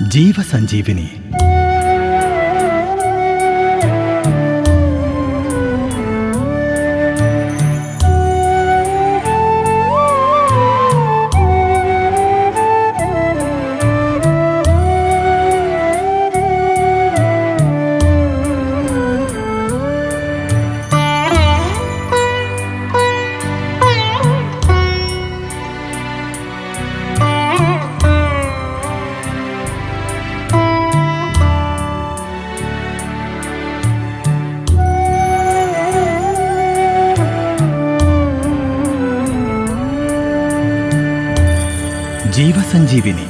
ಜೀವ ಸಂಜೀವಿನಿ. ಜೀವ ಸಂಜೀವಿನಿ.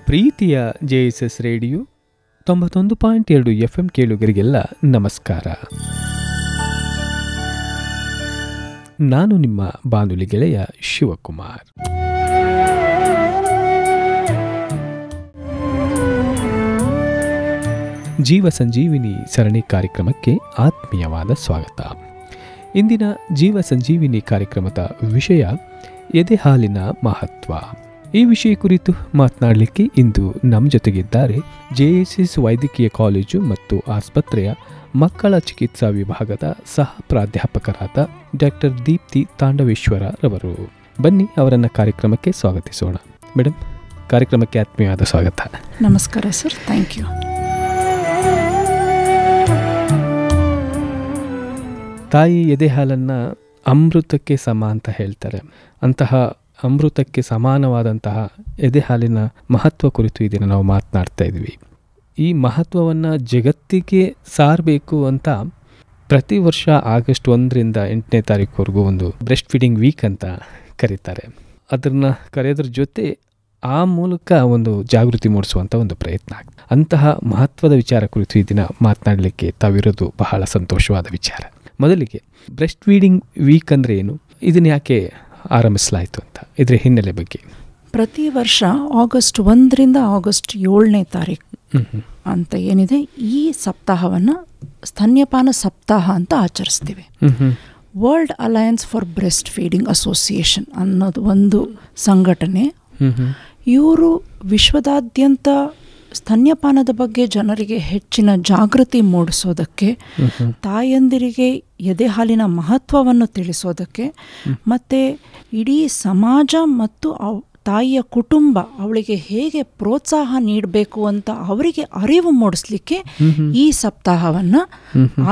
ಪ್ರೀತಿಯ JSS ರೇಡಿಯೋ 91.2 FM ಕೇಳುಗರಿಗೆಲ್ಲ ನಮಸ್ಕಾರ. ನಾನು ನಿಮ್ಮ ಬಾನುಲಿ ಗೆಳೆಯ ಶಿವಕುಮಾರ್. ಜೀವ ಸಂಜೀವಿನಿ ಸರಣಿ ಕಾರ್ಯಕ್ರಮಕ್ಕೆ ಆತ್ಮೀಯವಾದ ಸ್ವಾಗತ. ಇಂದಿನ ಜೀವ ಸಂಜೀವಿನಿ ಕಾರ್ಯಕ್ರಮದ ವಿಷಯ ಎದೆ ಹಾಲಿನ ಮಹತ್ವ. ಈ ವಿಷಯ ಕುರಿತು ಮಾತನಾಡಲಿಕ್ಕೆ ಇಂದು ನಮ್ಮ ಜೊತೆಗಿದ್ದಾರೆ JSS ವೈದ್ಯಕೀಯ ಕಾಲೇಜು ಮತ್ತು ಆಸ್ಪತ್ರೆಯ ಮಕ್ಕಳ ಚಿಕಿತ್ಸಾ ವಿಭಾಗದ ಸಹ ಪ್ರಾಧ್ಯಾಪಕರಾದ ಡಾಕ್ಟರ್ ದೀಪ್ತಿ ತಾಂಡವೇಶ್ವರ ರವರು. ಬನ್ನಿ ಅವರನ್ನು ಕಾರ್ಯಕ್ರಮಕ್ಕೆ ಸ್ವಾಗತಿಸೋಣ. ಮೇಡಮ್, ಕಾರ್ಯಕ್ರಮಕ್ಕೆ ಆತ್ಮೀಯವಾದ ಸ್ವಾಗತ. ನಮಸ್ಕಾರ ಸರ್, ಥ್ಯಾಂಕ್ ಯು. ತಾಯಿ ಎದೆ ಹಾಲನ್ನು ಅಮೃತಕ್ಕೆ ಸಮ ಅಂತ ಹೇಳ್ತಾರೆ. ಅಂತಹ ಅಮೃತಕ್ಕೆ ಸಮಾನವಾದಂತಹ ಎದೆ ಹಾಲಿನ ಮಹತ್ವ ಕುರಿತು ಇದನ್ನು ನಾವು ಮಾತನಾಡ್ತಾ ಇದ್ವಿ. ಈ ಮಹತ್ವವನ್ನು ಜಗತ್ತಿಗೆ ಸಾರಬೇಕು ಅಂತ ಪ್ರತಿ ವರ್ಷ ಆಗಸ್ಟ್ 1ರಿಂದ 8ನೇ ತಾರೀಕುವರೆಗೂ ಒಂದು ಬ್ರೆಸ್ಟ್ ಫೀಡಿಂಗ್ ವೀಕ್ ಅಂತ ಕರೀತಾರೆ. ಅದನ್ನು ಕರೆಯೋದ್ರ ಜೊತೆ ಆ ಮೂಲಕ ಒಂದು ಜಾಗೃತಿ ಮೂಡಿಸುವಂಥ ಒಂದು ಪ್ರಯತ್ನ ಆಗ್ತದೆ. ಅಂತಹ ಮಹತ್ವದ ವಿಚಾರ ಕುರಿತು ಈ ದಿನ ಮಾತನಾಡಲಿಕ್ಕೆ ತಾವಿರೋದು ಬಹಳ ಸಂತೋಷವಾದ ವಿಚಾರ. ಮೊದಲಿಗೆ ಬ್ರೆಸ್ಟ್ ಫೀಡಿಂಗ್ ವೀಕ್ ಅಂದರೆ ಏನು, ಇದನ್ನು ಯಾಕೆ ಆರಂಭಿಸಲಾಯಿತು ಅಂತ, ಇದರ ಹಿನ್ನೆಲೆ ಬಗ್ಗೆ. ಪ್ರತಿ ವರ್ಷ ಆಗಸ್ಟ್ 1ರಿಂದ ಆಗಸ್ಟ್ 7ನೇ ತಾರೀಕು ಅಂತ ಏನಿದೆ, ಈ ಸಪ್ತಾಹವನ್ನು ಸ್ತನ್ಯಪಾನ ಸಪ್ತಾಹ ಅಂತ ಆಚರಿಸ್ತೀವಿ. World alliance for breastfeeding association ಅನ್ನೋದು ಒಂದು ಸಂಘಟನೆ. ಇವರು ವಿಶ್ವದಾದ್ಯಂತ ಸ್ತನ್ಯಪಾನದ ಬಗ್ಗೆ ಜನರಿಗೆ ಹೆಚ್ಚಿನ ಜಾಗೃತಿ ಮೂಡಿಸೋದಕ್ಕೆ, ತಾಯಂದಿರಿಗೆ ಎದೆ ಹಾಲಿನ ಮಹತ್ವವನ್ನು ತಿಳಿಸೋದಕ್ಕೆ, ಮತ್ತು ಇಡೀ ಸಮಾಜ ಮತ್ತು ತಾಯಿಯ ಕುಟುಂಬ ಅವಳಿಗೆ ಹೇಗೆ ಪ್ರೋತ್ಸಾಹ ನೀಡಬೇಕು ಅಂತ ಅವರಿಗೆ ಅರಿವು ಮೂಡಿಸ್ಲಿಕ್ಕೆ ಈ ಸಪ್ತಾಹವನ್ನು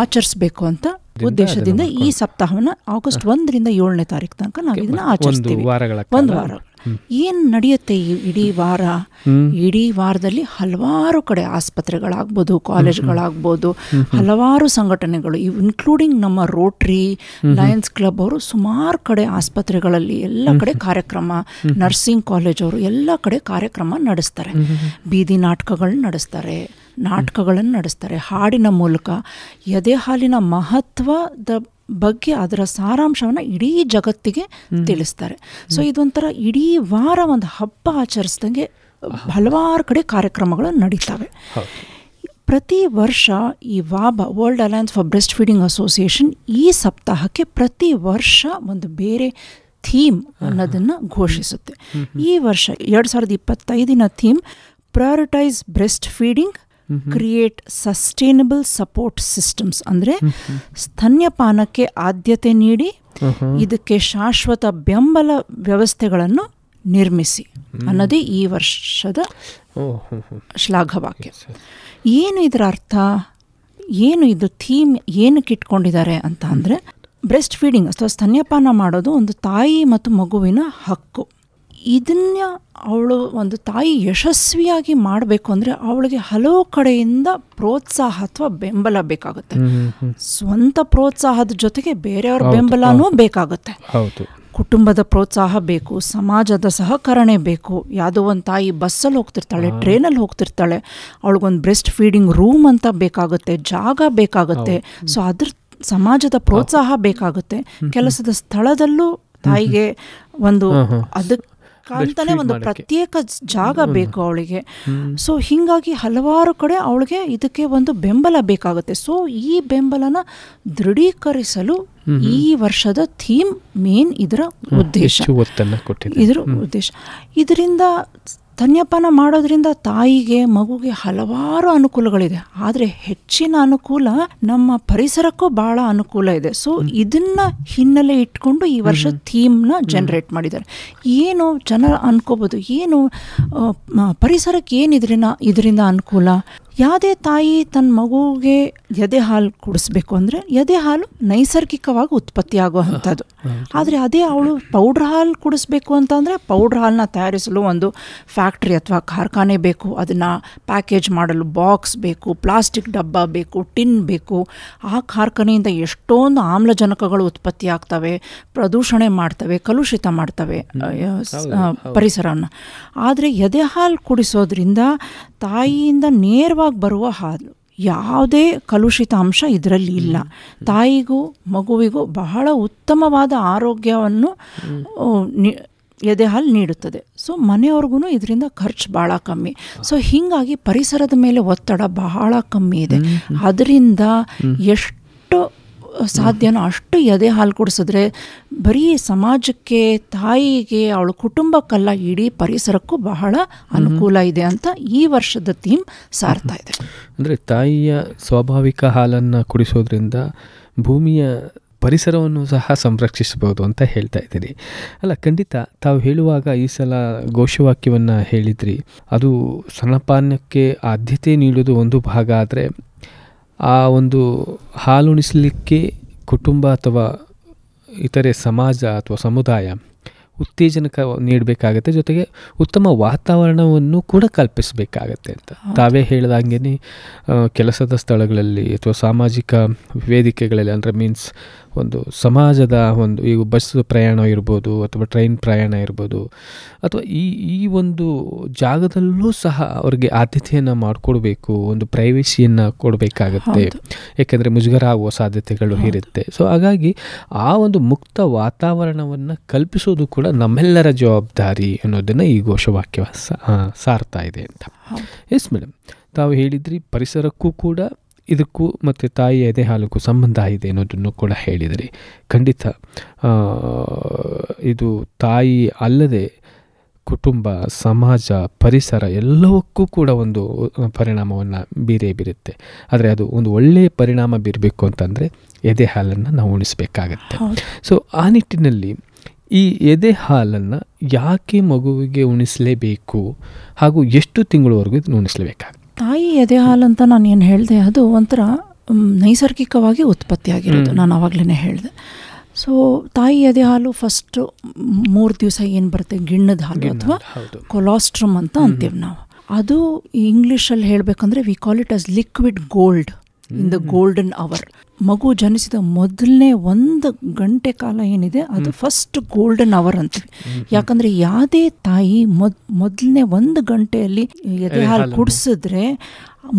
ಆಚರಿಸಬೇಕು ಅಂತ ಉದ್ದೇಶದಿಂದ ಈ ಸಪ್ತಾಹವನ್ನು ಆಗಸ್ಟ್ 1ರಿಂದ 7ನೇ ತಾರೀಕು ತನಕ ನಾವು ಇದನ್ನು ಆಚರಿಸ್ತೀವಿ. ಒಂದು ವಾರ ಏನು ನಡೆಯುತ್ತೆ ಈ ಇಡೀ ವಾರ. ಇಡೀ ವಾರದಲ್ಲಿ ಹಲವಾರು ಕಡೆ ಆಸ್ಪತ್ರೆಗಳಾಗ್ಬೋದು, ಕಾಲೇಜ್ಗಳಾಗ್ಬೋದು, ಹಲವಾರು ಸಂಘಟನೆಗಳು, ಇನ್ಕ್ಲೂಡಿಂಗ್ ನಮ್ಮ ರೋಟ್ರಿ, ಲಯನ್ಸ್ ಕ್ಲಬ್ ಅವರು ಸುಮಾರು ಕಡೆ ಆಸ್ಪತ್ರೆಗಳಲ್ಲಿ ಎಲ್ಲ ಕಡೆ ಕಾರ್ಯಕ್ರಮ, ನರ್ಸಿಂಗ್ ಕಾಲೇಜ್ ಅವರು ಎಲ್ಲ ಕಡೆ ಕಾರ್ಯಕ್ರಮ ನಡೆಸ್ತಾರೆ. ಬೀದಿ ನಾಟಕಗಳನ್ನ ನಡೆಸ್ತಾರೆ, ಹಾಡಿನ ಮೂಲಕ ಎದೆ ಹಾಲಿನ ಮಹತ್ವದ ಬಗ್ಗೆ ಅದರ ಸಾರಾಂಶವನ್ನು ಇಡೀ ಜಗತ್ತಿಗೆ ತಿಳಿಸ್ತಾರೆ. ಸೊ ಇದೊಂಥರ ಇಡೀ ವಾರ ಒಂದು ಹಬ್ಬ ಆಚರಿಸ್ದಂಗೆ ಹಲವಾರು ಕಡೆ ಕಾರ್ಯಕ್ರಮಗಳು ನಡೀತವೆ. ಪ್ರತಿ ವರ್ಷ ಈ ವಾಬಾ, world alliance for breastfeeding association, ಈ ಸಪ್ತಾಹಕ್ಕೆ ಪ್ರತಿ ವರ್ಷ ಒಂದು ಬೇರೆ ಥೀಮ್ ಅನ್ನೋದನ್ನು ಘೋಷಿಸುತ್ತೆ. ಈ ವರ್ಷ 2025ನ theme prioritize breastfeeding, create sustainable support systems. ಅಂದರೆ ಸ್ತನ್ಯಪಾನಕ್ಕೆ ಆದ್ಯತೆ ನೀಡಿ ಇದಕ್ಕೆ ಶಾಶ್ವತ ಬೆಂಬಲ ವ್ಯವಸ್ಥೆಗಳನ್ನು ನಿರ್ಮಿಸಿ ಅನ್ನೋದೇ ಈ ವರ್ಷದ ಶ್ಲಾಘವಾಕ್ಯ. ಏನು ಇದರ ಅರ್ಥ, ಏನು ಇದು ಥೀಮ್ ಏನಕ್ಕೆ ಇಟ್ಕೊಂಡಿದ್ದಾರೆ ಅಂತ ಅಂದರೆ, ಬ್ರೆಸ್ಟ್ ಫೀಡಿಂಗ್ ಅಥವಾ ಸ್ತನ್ಯಪಾನ ಮಾಡೋದು ಒಂದು ತಾಯಿ ಮತ್ತು ಮಗುವಿನ ಹಕ್ಕು. ಇದನ್ನ ಅವಳು ಒಂದು ತಾಯಿ ಯಶಸ್ವಿಯಾಗಿ ಮಾಡಬೇಕು ಅಂದರೆ ಅವಳಿಗೆ ಹಲವು ಕಡೆಯಿಂದ ಪ್ರೋತ್ಸಾಹ ಅಥವಾ ಬೆಂಬಲ ಬೇಕಾಗುತ್ತೆ. ಸ್ವಂತ ಪ್ರೋತ್ಸಾಹದ ಜೊತೆಗೆ ಬೇರೆಯವ್ರ ಬೆಂಬಲನೂ ಬೇಕಾಗುತ್ತೆ. ಕುಟುಂಬದ ಪ್ರೋತ್ಸಾಹ ಬೇಕು, ಸಮಾಜದ ಸಹಕರಣೆ ಬೇಕು. ಯಾವುದೋ ಒಂದು ತಾಯಿ ಬಸ್ಸಲ್ಲಿ ಹೋಗ್ತಿರ್ತಾಳೆ, ಟ್ರೈನಲ್ಲಿ ಹೋಗ್ತಿರ್ತಾಳೆ, ಅವಳಿಗೊಂದು ಬ್ರೆಸ್ಟ್ ಫೀಡಿಂಗ್ ರೂಮ್ ಅಂತ ಬೇಕಾಗುತ್ತೆ, ಜಾಗ ಬೇಕಾಗುತ್ತೆ. ಸೊ ಅದ್ರ ಸಮಾಜದ ಪ್ರೋತ್ಸಾಹ ಬೇಕಾಗುತ್ತೆ. ಕೆಲಸದ ಸ್ಥಳದಲ್ಲೂ ತಾಯಿಗೆ ಒಂದು ಅದಕ್ಕೆ ಅಂತಾನೆ ಒಂದು ಪ್ರತ್ಯೇಕ ಜಾಗ ಬೇಕು ಅವಳಿಗೆ. ಸೊ ಹೀಗಾಗಿ ಹಲವಾರು ಕಡೆ ಅವಳಿಗೆ ಇದಕ್ಕೆ ಒಂದು ಬೆಂಬಲ ಬೇಕಾಗುತ್ತೆ. ಸೊ ಈ ಬೆಂಬಲನ ದೃಢೀಕರಿಸಲು ಈ ವರ್ಷದ ಥೀಮ್ ಮೇನ್ ಇದರ ಉದ್ದೇಶ. ಇದರಿಂದ ಸ್ತನ್ಯಪಾನ ಮಾಡೋದ್ರಿಂದ ತಾಯಿಗೆ ಮಗುಗೆ ಹಲವಾರು ಅನುಕೂಲಗಳಿದೆ. ಆದರೆ ಹೆಚ್ಚಿನ ಅನುಕೂಲ ನಮ್ಮ ಪರಿಸರಕ್ಕೂ ಬಹಳ ಅನುಕೂಲ ಇದೆ. ಸೊ ಇದನ್ನ ಹಿನ್ನೆಲೆ ಇಟ್ಕೊಂಡು ಈ ವರ್ಷ ಥೀಮ್ನ ಜನರೇಟ್ ಮಾಡಿದ್ದಾರೆ. ಏನು ಜನ ಅನ್ಕೋಬೋದು, ಏನು ಪರಿಸರಕ್ಕೆ ಏನು ಇದರಿಂದ ಅನುಕೂಲ? ಯಾವುದೇ ತಾಯಿ ತನ್ನ ಮಗುಗೆ ಎದೆ ಹಾಲು ಕುಡಿಸ್ಬೇಕು ಅಂದರೆ ಎದೆ ಹಾಲು ನೈಸರ್ಗಿಕವಾಗಿ ಉತ್ಪತ್ತಿ ಆಗೋ ಅಂಥದ್ದು. ಆದರೆ ಅದೇ ಅವಳು ಪೌಡ್ರ್ ಹಾಲು ಕುಡಿಸ್ಬೇಕು ಅಂತಂದರೆ ಪೌಡ್ರ್ ಹಾಲನ್ನ ತಯಾರಿಸಲು ಒಂದು ಫ್ಯಾಕ್ಟ್ರಿ ಅಥವಾ ಕಾರ್ಖಾನೆ ಬೇಕು, ಅದನ್ನು ಪ್ಯಾಕೇಜ್ ಮಾಡಲು ಬಾಕ್ಸ್ ಬೇಕು, ಪ್ಲಾಸ್ಟಿಕ್ ಡಬ್ಬ ಬೇಕು, ಟಿನ್ ಬೇಕು. ಆ ಕಾರ್ಖಾನೆಯಿಂದ ಎಷ್ಟೊಂದು ಆಮ್ಲಜನಕಗಳು ಉತ್ಪತ್ತಿ ಆಗ್ತವೆ, ಪ್ರದೂಷಣೆ ಮಾಡ್ತವೆ, ಕಲುಷಿತ ಮಾಡ್ತವೆ ಪರಿಸರವನ್ನು. ಆದರೆ ಎದೆ ಹಾಲು ಕುಡಿಸೋದ್ರಿಂದ ತಾಯಿಯಿಂದ ನೇರವಾಗಿ ಬರುವ ಹಾಲು ಯಾವುದೇ ಕಲುಷಿತ ಅಂಶ ಇದರಲ್ಲಿ ಇಲ್ಲ. ತಾಯಿಗೂ ಮಗುವಿಗೂ ಬಹಳ ಉತ್ತಮವಾದ ಆರೋಗ್ಯವನ್ನು ಎದೆ ಹಾಲು ನೀಡುತ್ತದೆ. ಸೊ ಮನೆಯವ್ರಿಗೂ ಇದರಿಂದ ಖರ್ಚು ಭಾಳ ಕಮ್ಮಿ. ಸೊ ಹೀಗಾಗಿ ಪರಿಸರದ ಮೇಲೆ ಒತ್ತಡ ಬಹಳ ಕಮ್ಮಿ ಇದೆ. ಅದರಿಂದ ಎಷ್ಟು ಸಾಧ್ಯನೋ ಅಷ್ಟು ಎದೆ ಹಾಲು ಕುಡಿಸಿದ್ರೆ ಬರೀ ಸಮಾಜಕ್ಕೆ, ತಾಯಿಗೆ, ಅವಳ ಕುಟುಂಬಕ್ಕಲ್ಲ, ಇಡೀ ಪರಿಸರಕ್ಕೂ ಬಹಳ ಅನುಕೂಲ ಇದೆ ಅಂತ ಈ ವರ್ಷದ ಥೀಮ್ ಸಾರ್ತಾ ಇದೆ. ಅಂದರೆ ತಾಯಿಯ ಸ್ವಾಭಾವಿಕ ಹಾಲನ್ನು ಕುಡಿಸೋದ್ರಿಂದ ಭೂಮಿಯ ಪರಿಸರವನ್ನು ಸಹ ಸಂರಕ್ಷಿಸಬಹುದು ಅಂತ ಹೇಳ್ತಾ ಇದ್ದೀರಿ ಅಲ್ಲ? ಖಂಡಿತ. ತಾವು ಹೇಳುವಾಗ ಈ ಸಲ ಘೋಷವಾಕ್ಯವನ್ನು ಹೇಳಿದ್ರಿ. ಅದು ಸ್ತನ್ಯಪಾನಕ್ಕೆ ಆದ್ಯತೆ ನೀಡೋದು ಒಂದು ಭಾಗ. ಆದರೆ ಆ ಒಂದು ಹಾಲುಣಿಸಲಿಕ್ಕೆ ಕುಟುಂಬ ಅಥವಾ ಇತರೆ ಸಮಾಜ ಅಥವಾ ಸಮುದಾಯ ಉತ್ತೇಜನಕ ನೀಡಬೇಕಾಗತ್ತೆ, ಜೊತೆಗೆ ಉತ್ತಮ ವಾತಾವರಣವನ್ನು ಕೂಡ ಕಲ್ಪಿಸಬೇಕಾಗತ್ತೆ ಅಂತ ತಾವೇ ಹೇಳಿದಂಗೆ ಕೆಲಸದ ಸ್ಥಳಗಳಲ್ಲಿ ಅಥವಾ ಸಾಮಾಜಿಕ ವೇದಿಕೆಗಳಲ್ಲಿ, ಅಂದರೆ ಮೀನ್ಸ್ ಒಂದು ಸಮಾಜದ ಒಂದು ಈಗ ಬಸ್ ಪ್ರಯಾಣ ಇರ್ಬೋದು ಅಥವಾ ಟ್ರೈನ್ ಪ್ರಯಾಣ ಇರ್ಬೋದು, ಅಥವಾ ಈ ಒಂದು ಜಾಗದಲ್ಲೂ ಸಹ ಅವ್ರಿಗೆ ಆದ್ಯತೆಯನ್ನು ಮಾಡಿಕೊಡ್ಬೇಕು, ಒಂದು ಪ್ರೈವೇಸಿಯನ್ನು ಕೊಡಬೇಕಾಗತ್ತೆ. ಯಾಕೆಂದರೆ ಮುಜುಗರ ಆಗುವ ಸಾಧ್ಯತೆಗಳು ಇರುತ್ತೆ. ಸೊ ಹಾಗಾಗಿ ಆ ಒಂದು ಮುಕ್ತ ವಾತಾವರಣವನ್ನು ಕಲ್ಪಿಸೋದು ಕೂಡ ನಮ್ಮೆಲ್ಲರ ಜವಾಬ್ದಾರಿ ಅನ್ನೋದನ್ನು ಈ ಘೋಷವಾಕ್ಯ ಸಾರ್ತಾ ಇದೆ ಅಂತ. ಎಸ್ ಮೇಡಮ್, ತಾವು ಹೇಳಿದ್ರಿ ಪರಿಸರಕ್ಕೂ ಕೂಡ ಇದಕ್ಕೂ ಮತ್ತು ತಾಯಿಯ ಎದೆ ಹಾಲಕ್ಕೂ ಸಂಬಂಧ ಇದೆ ಅನ್ನೋದನ್ನು ಕೂಡ ಹೇಳಿದ್ರಿ. ಖಂಡಿತ ಇದು ತಾಯಿ ಅಲ್ಲದೆ ಕುಟುಂಬ, ಸಮಾಜ, ಪರಿಸರ ಎಲ್ಲವಕ್ಕೂ ಕೂಡ ಒಂದು ಪರಿಣಾಮವನ್ನು ಬೀರುತ್ತೆ. ಆದರೆ ಅದು ಒಂದು ಒಳ್ಳೆಯ ಪರಿಣಾಮ ಬೀರಬೇಕು ಅಂತಂದರೆ ಎದೆ ಹಾಲನ್ನು ನಾವು ಉಣಿಸಬೇಕಾಗತ್ತೆ. ಸೊ ಆ ನಿಟ್ಟಿನಲ್ಲಿ ಈ ಎದೆ ಹಾಲನ್ನು ಯಾಕೆ ಮಗುವಿಗೆ ಉಣಿಸಲೇಬೇಕು ಹಾಗೂ ಎಷ್ಟು ತಿಂಗಳವರೆಗೂ ಇದನ್ನು ಉಣಿಸಲೇಬೇಕಾಗುತ್ತೆ? ತಾಯಿ ಎದೆ ಹಾಲು ಅಂತ ನಾನು ಏನು ಹೇಳಿದೆ, ಅದು ಒಂಥರ ನೈಸರ್ಗಿಕವಾಗಿ ಉತ್ಪತ್ತಿಯಾಗಿರೋದು. ನಾನು ಆವಾಗಲೇ ಹೇಳಿದೆ. ಸೊ ತಾಯಿ ಎದೆ ಹಾಲು ಫಸ್ಟು 3 ದಿವಸ ಏನು ಬರುತ್ತೆ, ಗಿಣ್ಣದ ಹಾಲು ಅಥವಾ ಕೊಲಾಸ್ಟ್ರಮ್ ಅಂತ ಅಂತೀವಿ ನಾವು. ಅದು ಇಂಗ್ಲೀಷಲ್ಲಿ ಹೇಳಬೇಕಂದ್ರೆ we call it as liquid gold in the golden hour. ಮಗು ಜನಿಸಿದ ಮೊದಲನೇ 1 ಗಂಟೆ ಕಾಲ ಏನಿದೆ ಅದು ಫಸ್ಟ್ ಗೋಲ್ಡನ್ ಅವರ್ ಅಂತೀವಿ. ಯಾಕಂದರೆ ಯಾವುದೇ ತಾಯಿ ಮೊದಲನೇ 1 ಗಂಟೆಯಲ್ಲಿ ಎದೆ ಹಾಲು ಕುಡಿಸಿದ್ರೆ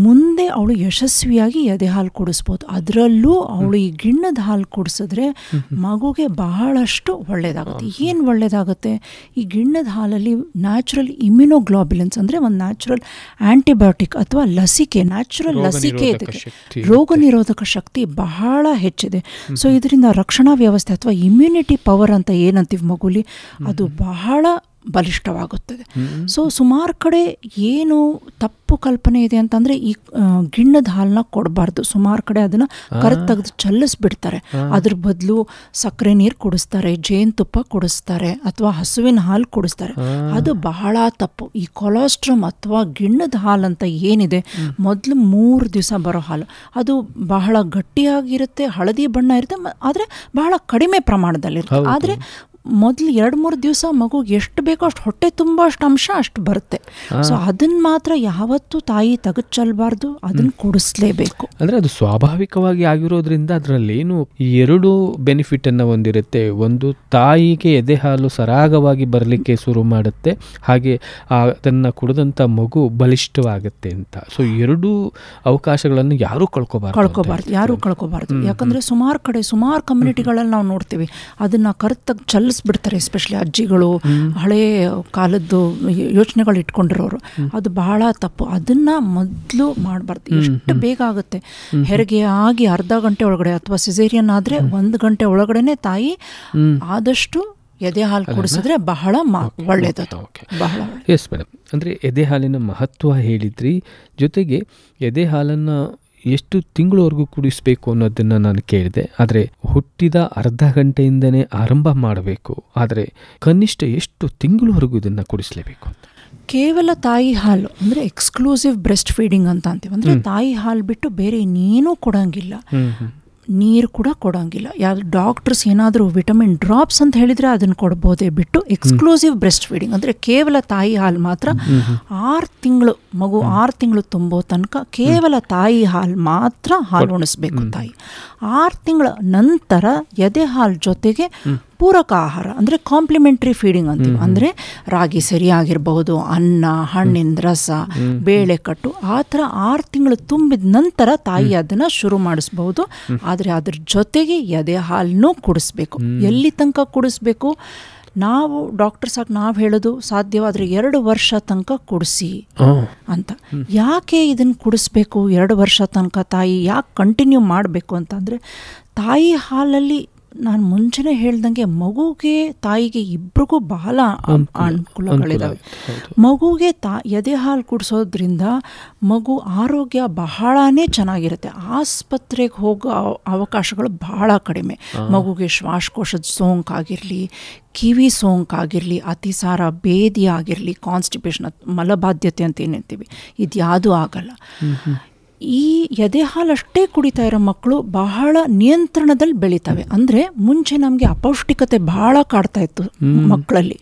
ಮುಂದೆ ಅವಳು ಯಶಸ್ವಿಯಾಗಿ ಎದೆ ಹಾಲು ಕುಡಿಸ್ಬೋದು. ಅದರಲ್ಲೂ ಅವಳು ಈ ಗಿಣ್ಣದ ಹಾಲು ಕುಡಿಸಿದ್ರೆ ಮಗುಗೆ ಬಹಳಷ್ಟು ಒಳ್ಳೆಯದಾಗುತ್ತೆ. ಏನು ಒಳ್ಳೆಯದಾಗುತ್ತೆ? ಈ ಗಿಣ್ಣದ ಹಾಲಲ್ಲಿ ನ್ಯಾಚುರಲ್ ಇಮ್ಯುನೋಗ್ಲೋಬ್ಯುಲಿನ್ಸ್ ಅಂದರೆ ಒಂದು ನ್ಯಾಚುರಲ್ ಆ್ಯಂಟಿಬಯೋಟಿಕ್ ಅಥವಾ ಲಸಿಕೆ, ನ್ಯಾಚುರಲ್ ಲಸಿಕೆ ಇದಕ್ಕೆ, ರೋಗ ನಿರೋಧಕ ಶಕ್ತಿ ಬಹಳ ಹೆಚ್ಚಿದೆ. ಸೊ ಇದರಿಂದ ರಕ್ಷಣಾ ವ್ಯವಸ್ಥೆ ಅಥವಾ ಇಮ್ಯುನಿಟಿ ಪವರ್ ಅಂತ ಏನಂತೀವಿ ಮಗುಲಿ, ಅದು ಬಹಳ ಬಲಿಷ್ಠವಾಗುತ್ತದೆ. ಸೊ ಸುಮಾರು ಕಡೆ ಏನು ತಪ್ಪು ಕಲ್ಪನೆ ಇದೆ ಅಂತಂದರೆ ಈ ಗಿಣ್ಣದ ಹಾಲನ್ನ ಕೊಡಬಾರ್ದು. ಸುಮಾರು ಕಡೆ ಅದನ್ನು ತೆಗೆದು ಚಲ್ಲಿಸ್ಬಿಡ್ತಾರೆ. ಅದ್ರ ಬದಲು ಸಕ್ಕರೆ ನೀರು ಕುಡಿಸ್ತಾರೆ, ಜೇನುತುಪ್ಪ ಕುಡಿಸ್ತಾರೆ ಅಥವಾ ಹಸುವಿನ ಹಾಲು ಕುಡಿಸ್ತಾರೆ. ಅದು ಬಹಳ ತಪ್ಪು. ಈ ಕೊಲಾಸ್ಟ್ರಮ್ ಅಥವಾ ಗಿಣ್ಣದ ಹಾಲು ಅಂತ ಏನಿದೆ, ಮೊದಲು 3 ದಿವಸ ಬರೋ ಹಾಲು ಅದು ಬಹಳ ಗಟ್ಟಿಯಾಗಿರುತ್ತೆ, ಹಳದಿ ಬಣ್ಣ ಇರುತ್ತೆ, ಆದರೆ ಬಹಳ ಕಡಿಮೆ ಪ್ರಮಾಣದಲ್ಲಿರುತ್ತೆ. ಆದರೆ ಮೊದಲು 2-3 ದಿವಸ ಮಗುಗೆ ಎಷ್ಟು ಬೇಕೋ ಅಷ್ಟು ಹೊಟ್ಟೆ ತುಂಬ ಅಷ್ಟು ಅಂಶ ಅಷ್ಟು ಬರುತ್ತೆ. ಸೊ ಅದನ್ನು ಮಾತ್ರ ಯಾವತ್ತೂ ತಾಯಿ ತೆಗೆದು ಚೆಲ್ಲಬಾರ್ದು, ಅದನ್ನು ಕುಡಿಸ್ಲೇಬೇಕು. ಅಂದರೆ ಅದು ಸ್ವಾಭಾವಿಕವಾಗಿ ಆಗಿರೋದ್ರಿಂದ ಅದರಲ್ಲೇನು 2 ಬೆನಿಫಿಟನ್ನು ಹೊಂದಿರುತ್ತೆ. ಒಂದು, ತಾಯಿಗೆ ಎದೆ ಹಾಲು ಸರಾಗವಾಗಿ ಬರಲಿಕ್ಕೆ ಶುರು ಮಾಡುತ್ತೆ, ಹಾಗೆ ಅದನ್ನು ಕುಡಿದಂಥ ಮಗು ಬಲಿಷ್ಠವಾಗುತ್ತೆ ಅಂತ. ಸೊ 2 ಅವಕಾಶಗಳನ್ನು ಯಾರೂ ಕಳ್ಕೊಬಾರ್ದು. ಯಾಕಂದರೆ ಸುಮಾರು ಕಮ್ಯುನಿಟಿಗಳಲ್ಲಿ ನಾವು ನೋಡ್ತೀವಿ ಅದನ್ನು ತೆಗೆದು ಚಲ್ಲಿಸ್ಬಿಡ್ತಾರೆ. ಎಸ್ಪೆಷಲಿ ಅಜ್ಜಿಗಳು, ಹಳೇ ಕಾಲದ್ದು ಯೋಚನೆಗಳು ಇಟ್ಕೊಂಡಿರೋರು. ಅದು ಬಹಳ ತಪ್ಪು. ಅದನ್ನು ಮೊದಲು ಮಾಡಬಾರ್ದು. ಎಷ್ಟು ಬೇಗ ಆಗುತ್ತೆ ಹೆರಿಗೆ ಆಗಿ ಅರ್ಧ ಗಂಟೆ ಒಳಗಡೆ ಅಥವಾ ಸಿಸೇರಿಯನ್ ಆದರೆ 1 ಗಂಟೆ ಒಳಗಡೆನೆ ತಾಯಿ ಆದಷ್ಟು ಎದೆ ಹಾಲು ಕುಡಿಸಿದ್ರೆ ಬಹಳ ಒಳ್ಳೆಯದು, ಬಹಳ. ಎಸ್ ಮೇಡಮ್, ಅಂದರೆ ಎದೆ ಹಾಲಿನ ಮಹತ್ವ ಹೇಳಿದ್ರಿ, ಜೊತೆಗೆ ಎದೆ ಹಾಲನ್ನು ಎಷ್ಟು ತಿಂಗಳವರೆಗೂ ಕುಡಿಸ್ಬೇಕು ಅನ್ನೋದನ್ನು ನಾನು ಕೇಳಿದೆ. ಆದರೆ ಹುಟ್ಟಿದ ಅರ್ಧ ಗಂಟೆಯಿಂದನೇ ಆರಂಭ ಮಾಡಬೇಕು, ಆದರೆ ಕನಿಷ್ಠ ಎಷ್ಟು ತಿಂಗಳವರೆಗೂ ಇದನ್ನು ಕುಡಿಸಲೇಬೇಕು ಅಂತ? ಕೇವಲ ತಾಯಿ ಹಾಲು ಅಂದರೆ ಎಕ್ಸ್ಕ್ಲೂಸಿವ್ ಬ್ರೆಸ್ಟ್ ಫೀಡಿಂಗ್ ಅಂತ ಅಂತೀವಿ. ಅಂದರೆ ತಾಯಿ ಹಾಲು ಬಿಟ್ಟು ಬೇರೆ ಇನ್ನೇನೂ ಕೊಡೋಂಗಿಲ್ಲ, ನೀರು ಕೂಡ ಕೊಡೋಂಗಿಲ್ಲ. ಯಾವ್ದು ಡಾಕ್ಟರ್ಸ್ ಏನಾದರೂ ವಿಟಮಿನ್ ಡ್ರಾಪ್ಸ್ ಅಂತ ಹೇಳಿದರೆ ಅದನ್ನು ಕೊಡ್ಬೋದೇ ಬಿಟ್ಟು ಎಕ್ಸ್ಕ್ಲೂಸಿವ್ ಬ್ರೆಸ್ಟ್ ಫೀಡಿಂಗ್ ಅಂದರೆ ಕೇವಲ ತಾಯಿ ಹಾಲು ಮಾತ್ರ 6 ತಿಂಗಳು ಮಗು 6 ತಿಂಗಳು ತುಂಬೋ ತನಕ ಕೇವಲ ತಾಯಿ ಹಾಲು ಮಾತ್ರ ಹಾಲು ಉಣಿಸ್ಬೇಕು ತಾಯಿ. 6 ತಿಂಗಳ ನಂತರ ಎದೆ ಹಾಲು ಜೊತೆಗೆ ಪೂರಕ ಆಹಾರ ಅಂದರೆ ಕಾಂಪ್ಲಿಮೆಂಟ್ರಿ ಫೀಡಿಂಗ್ ಅಂತೀವಿ. ಅಂದರೆ ರಾಗಿ ಸರಿಯಾಗಿರಬಹುದು, ಅನ್ನ, ಹಣ್ಣಿನ ರಸ, ಬೇಳೆಕಟ್ಟು, ಆ ಥರ 6 ತಿಂಗಳು ತುಂಬಿದ ನಂತರ ತಾಯಿ ಅದನ್ನು ಶುರು ಮಾಡಿಸ್ಬಹುದು. ಆದರೆ ಅದ್ರ ಜೊತೆಗೆ ಎದೆ ಹಾಲನ್ನೂ ಕುಡಿಸ್ಬೇಕು. ಎಲ್ಲಿ ತನಕ ಕುಡಿಸ್ಬೇಕು? ನಾವು ಡಾಕ್ಟರ್ಸ್ ಆಗಿ ನಾವು ಹೇಳೋದು ಸಾಧ್ಯವಾದರೆ 2 ವರ್ಷ ತನಕ ಕುಡಿಸಿ ಅಂತ. ಯಾಕೆ ಇದನ್ನು ಕುಡಿಸ್ಬೇಕು 2 ವರ್ಷ ತನಕ? ತಾಯಿ ಯಾಕೆ ಕಂಟಿನ್ಯೂ ಮಾಡಬೇಕು ಅಂತಂದರೆ, ತಾಯಿ ಹಾಲಲ್ಲಿ ನಾನು ಮುಂಚೆನೇ ಹೇಳ್ದಂಗೆ ಮಗುಗೆ ತಾಯಿಗೆ ಇಬ್ರಿಗೂ ಬಹಳ ಅನುಕೂಲಗಳಿದ್ದಾವೆ. ಮಗುಗೆ ಎದೆ ಹಾಲು ಕುಡಿಸೋದ್ರಿಂದ ಮಗು ಆರೋಗ್ಯ ಬಹಳನೇ ಚೆನ್ನಾಗಿರುತ್ತೆ. ಆಸ್ಪತ್ರೆಗೆ ಹೋಗೋ ಅವಕಾಶಗಳು ಬಹಳ ಕಡಿಮೆ. ಮಗುಗೆ ಶ್ವಾಸಕೋಶದ ಸೋಂಕಾಗಿರಲಿ, ಕಿವಿ ಸೋಂಕಾಗಿರಲಿ, ಅತಿಸಾರ ಬೇದಿ ಆಗಿರಲಿ, ಕಾನ್ಸ್ಟಿಪೇಷನ್ ಮಲಬಾಧ್ಯತೆ ಅಂತ ಏನಂತೀವಿ, ಇದು ಯಾವುದೂ ಆಗಲ್ಲ. ಈ ಎದೆ ಹಾಲಷ್ಟೇ ಕುಡಿತಾ ಇರೋ ಮಕ್ಕಳು ಬಹಳ ನಿಯಂತ್ರಣದಲ್ಲಿ ಬೆಳೀತವೆ. ಅಂದರೆ ಮುಂಚೆ ನಮಗೆ ಅಪೌಷ್ಟಿಕತೆ ಬಹಳ ಕಾಡ್ತಾ ಇತ್ತು ಮಕ್ಕಳಲ್ಲಿ.